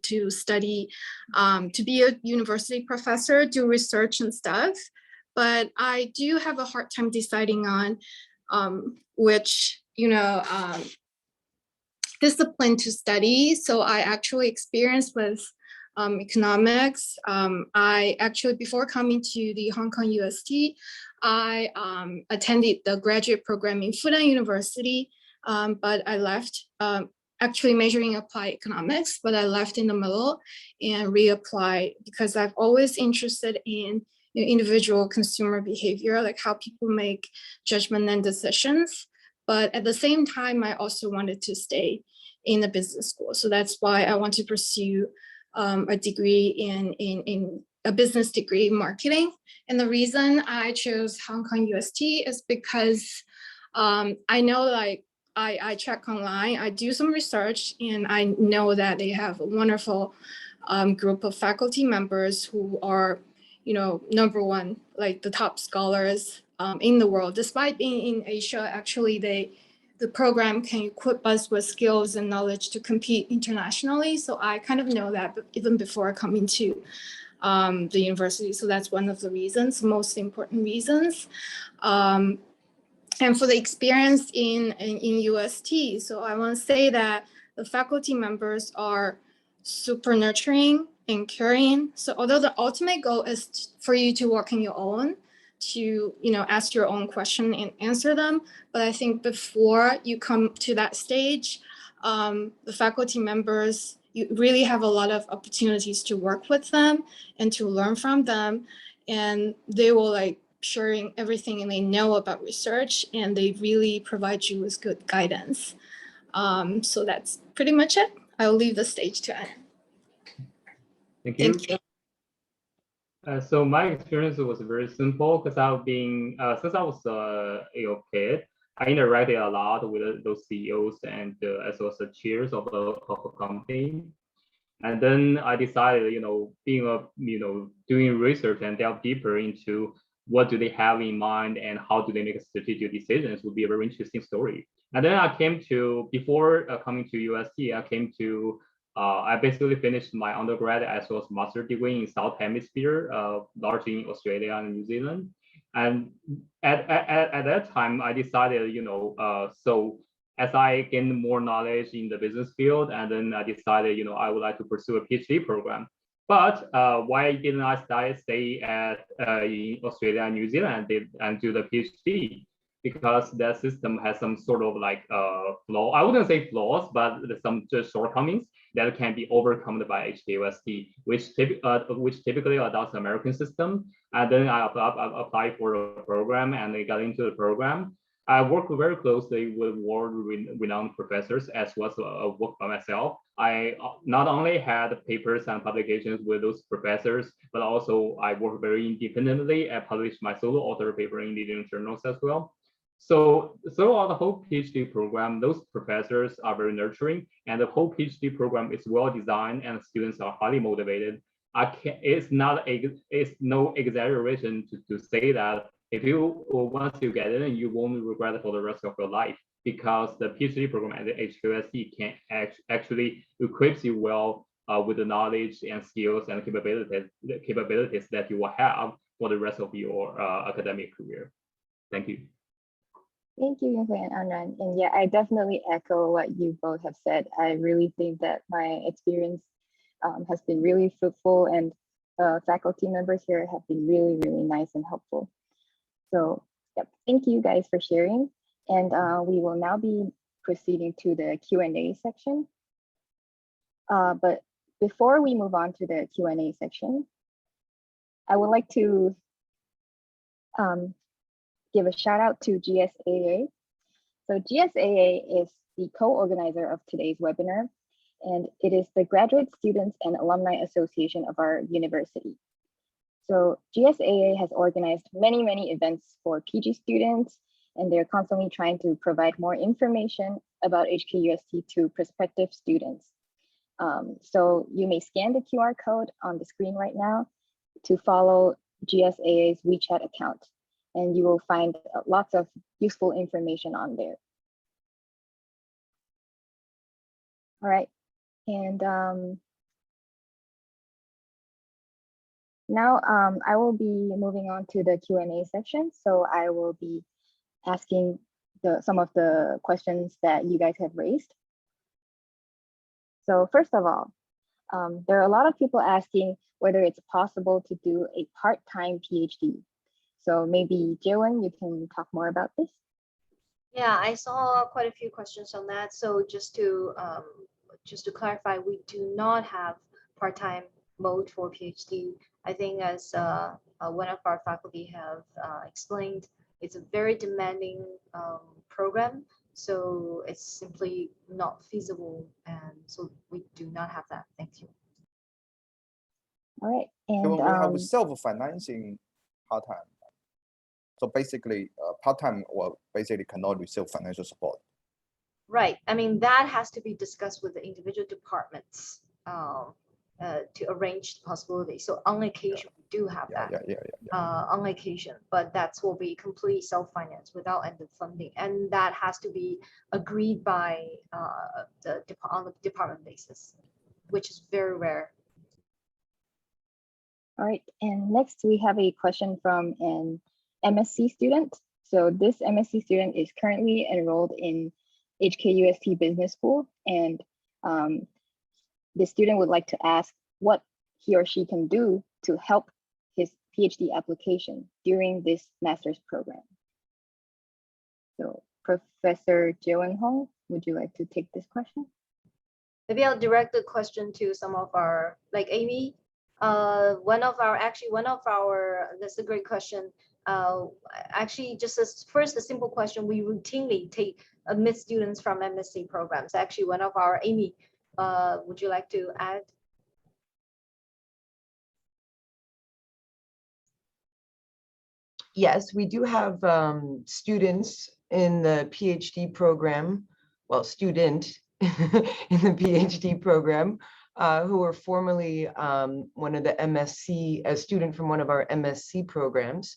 To study, to be a university professor, do research and stuff. But I do have a hard time deciding on which, discipline to study. So I actually experienced with economics. I actually, before coming to the Hong Kong UST, I attended the graduate program in Fudan University, but I left, actually majoring applied economics, but I left in the middle and reapplied because I've always interested in individual consumer behavior, like how people make judgment and decisions. But at the same time, I also wanted to stay in the business school. So that's why I want to pursue a degree in a business degree in marketing. And the reason I chose Hong Kong UST is because I know, like, I check online, I do some research, and I know that they have a wonderful group of faculty members who are, number one, like the top scholars in the world. Despite being in Asia, actually, the program can equip us with skills and knowledge to compete internationally. So I kind of know that even before coming to the university. So that's one of the reasons, most important reasons. And for the experience in UST, so I want to say that the faculty members are super nurturing and caring. So although the ultimate goal is for you to work on your own, to ask your own question and answer them, but I think before you come to that stage, the faculty members, you really have a lot of opportunities to work with them and to learn from them, and they will sharing everything and they know about research, and they really provide you with good guidance. So that's pretty much it. I'll leave the stage to Anne. Thank you. So my experience was very simple because I've been, since I was a kid, I interacted a lot with those CEOs and as well as the chairs of a company. And then I decided, being doing research and delve deeper into what do they have in mind and how do they make strategic decisions would be a very interesting story. And then I came to, before coming to UST, I basically finished my undergrad as well as master's degree in South Hemisphere, largely in Australia and New Zealand. And at that time, I decided, so as I gained more knowledge in the business field, and then I decided, I would like to pursue a PhD program. But why didn't I stay in Australia and New Zealand and do the PhD? Because that system has some sort of like flaw. I wouldn't say flaws, but some just shortcomings that can be overcome by HKUST, which typically adopts the American system. And then I applied for a program and I got into the program. I work very closely with world-renowned professors as well as work by myself. I not only had papers and publications with those professors, but also I work very independently. I published my solo author paper in leading journals as well. So throughout the whole PhD program, those professors are very nurturing, and the whole PhD program is well designed, and students are highly motivated. It's no exaggeration to say that if you once you get in, you won't regret it for the rest of your life, because the PhD program at the HKUST can actually equips you well with the knowledge and skills and capabilities that you will have for the rest of your academic career. Thank you. Thank you, Yunhui and Anran. And yeah, I definitely echo what you both have said. I really think that my experience has been really fruitful, and faculty members here have been really, really nice and helpful. So yep, thank you guys for sharing. And we will now be proceeding to the Q&A section. But before we move on to the Q&A section, I would like to give a shout out to GSAA. So GSAA is the co-organizer of today's webinar, and it is the Graduate Students and Alumni Association of our university. So GSAA has organized many, many events for PG students, and they're constantly trying to provide more information about HKUST to prospective students. So you may scan the QR code on the screen right now to follow GSAA's WeChat account, and you will find lots of useful information on there. All right, and now I will be moving on to the Q&A section. So I will be asking some of the questions that you guys have raised. So first of all, there are a lot of people asking whether it's possible to do a part-time PhD. So maybe Jaewon, you can talk more about this. Yeah, I saw quite a few questions on that. So just to clarify, we do not have part-time mode for PhD. I think as one of our faculty have explained, it's a very demanding program. So it's simply not feasible. And so we do not have that. Thank you. All right. And we have self-financing part-time. So basically, part-time basically cannot receive financial support. Right. I mean, that has to be discussed with the individual departments to arrange the possibility. So on occasion, we do have that. On occasion, but that will be complete self-finance without end funding, and that has to be agreed by on the department basis, which is very rare. All right, and next we have a question from an MSc student. So this MSc student is currently enrolled in HKUST Business School, and the student would like to ask what he or she can do to help his PhD application during this master's program. So Professor Jaewon Hong, would you like to take this question? Maybe I'll direct the question to some of our, like Amy. One of our, that's a great question. Actually, just first a simple question, we routinely admit students from MSc programs. Actually, one of our, Amy, would you like to add? Yes, we do have students in the PhD program, well, student in the PhD program, who were formerly one of the MSc, a student from one of our MSc programs.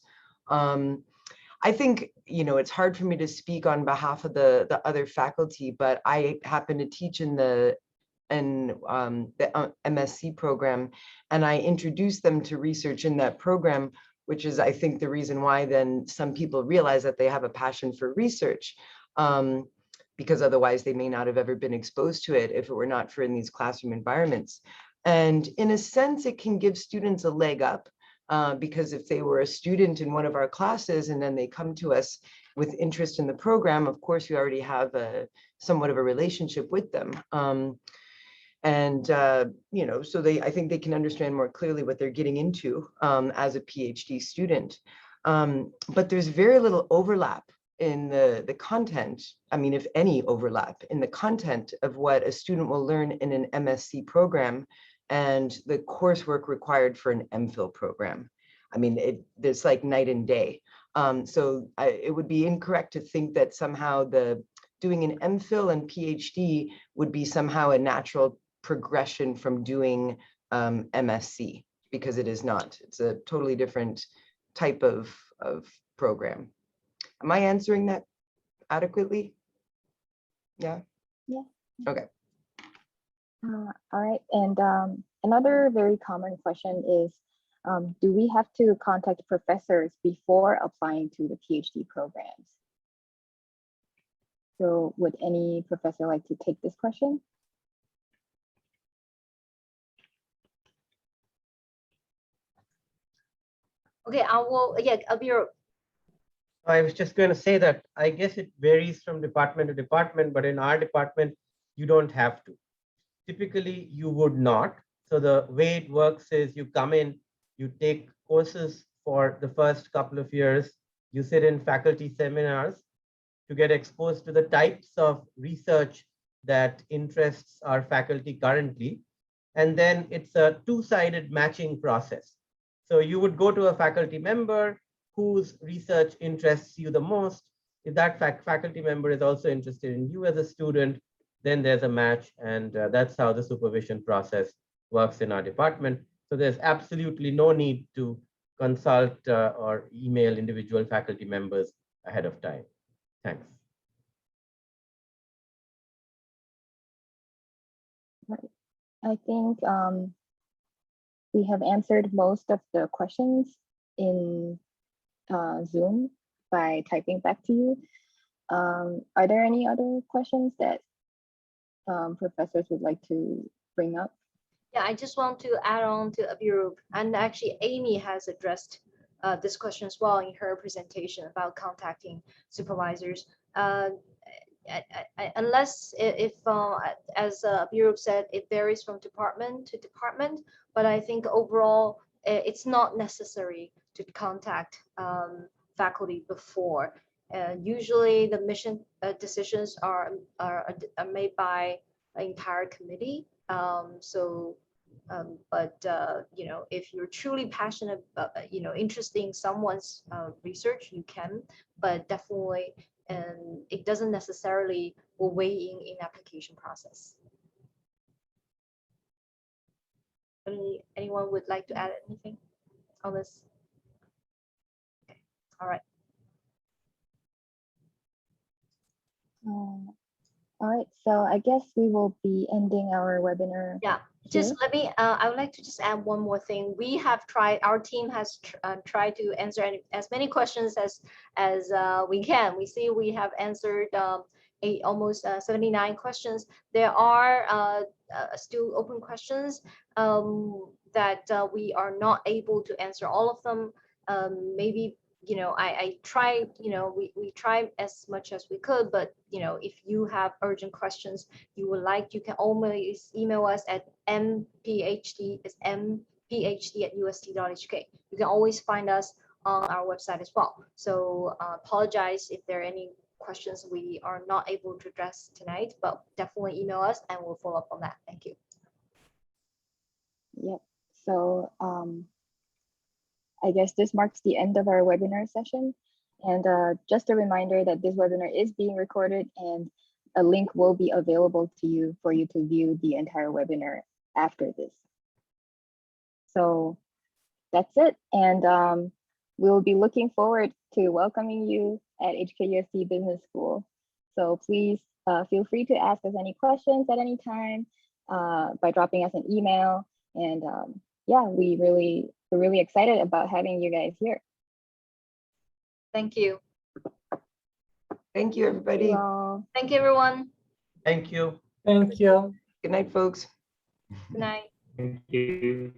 I think, it's hard for me to speak on behalf of the other faculty, but I happen to teach in the MSc program, and I introduce them to research in that program, which is, I think, the reason why then some people realize that they have a passion for research, because otherwise they may not have ever been exposed to it if it were not for in these classroom environments. And in a sense, it can give students a leg up, because if they were a student in one of our classes and then they come to us with interest in the program, of course, we already have somewhat of a relationship with them. So I think they can understand more clearly what they're getting into as a PhD student. But there's very little overlap in the content. I mean, if any overlap in the content of what a student will learn in an MSc program and the coursework required for an MPhil program. I mean, there's like night and day. It would be incorrect to think that somehow doing an MPhil and PhD would be somehow a natural progression from doing MSc, because it is not. It's a totally different type of program. Am I answering that adequately? Yeah? Yeah. Okay. All right, and another very common question is, do we have to contact professors before applying to the PhD programs? So would any professor like to take this question? Okay, Abir. I was just going to say that I guess it varies from department to department, but in our department, you don't have to. Typically, you would not. So the way it works is you come in, you take courses for the first couple of years, you sit in faculty seminars to get exposed to the types of research that interests our faculty currently. And then it's a two-sided matching process. So you would go to a faculty member whose research interests you the most. If that faculty member is also interested in you as a student, then there's a match, and that's how the supervision process works in our department. So there's absolutely no need to consult or email individual faculty members ahead of time. Thanks. I think we have answered most of the questions in Zoom by typing back to you. Are there any other questions that professors would like to bring up? Yeah, I just want to add on to Abirup, and actually Amy has addressed this question as well in her presentation about contacting supervisors. Unless if as Abirup said, it varies from department to department, but I think overall it's not necessary to contact faculty before. Usually the mission decisions are made by an entire committee. If you're truly passionate, interested in someone's research, you can, but definitely, and it doesn't necessarily will weigh in application process. Anyone would like to add anything on this? Okay. All right. All right, so I guess we will be ending our webinar. Yeah, just let me, I would like to just add one more thing. We have tried, our team has tried to answer as many questions as we can. We see we have answered almost 79 questions. There are still open questions that we are not able to answer all of them. Maybe I tried, we tried as much as we could, but if you have urgent questions you would like, you can always email us at mphd, it's mphd@ust.hk. You can always find us on our website as well. So apologize if there are any questions we are not able to address tonight, but definitely email us and we'll follow up on that. Thank you. Yep. So I guess this marks the end of our webinar session. And just a reminder that this webinar is being recorded and a link will be available to you for you to view the entire webinar after this. So that's it. And we'll be looking forward to welcoming you at HKUST Business School. So please feel free to ask us any questions at any time by dropping us an email. And yeah, we're really excited about having you guys here. Thank you. Thank you, everybody. Thank you, everyone. Thank you. Thank you. Good night, folks. Good night. Thank you.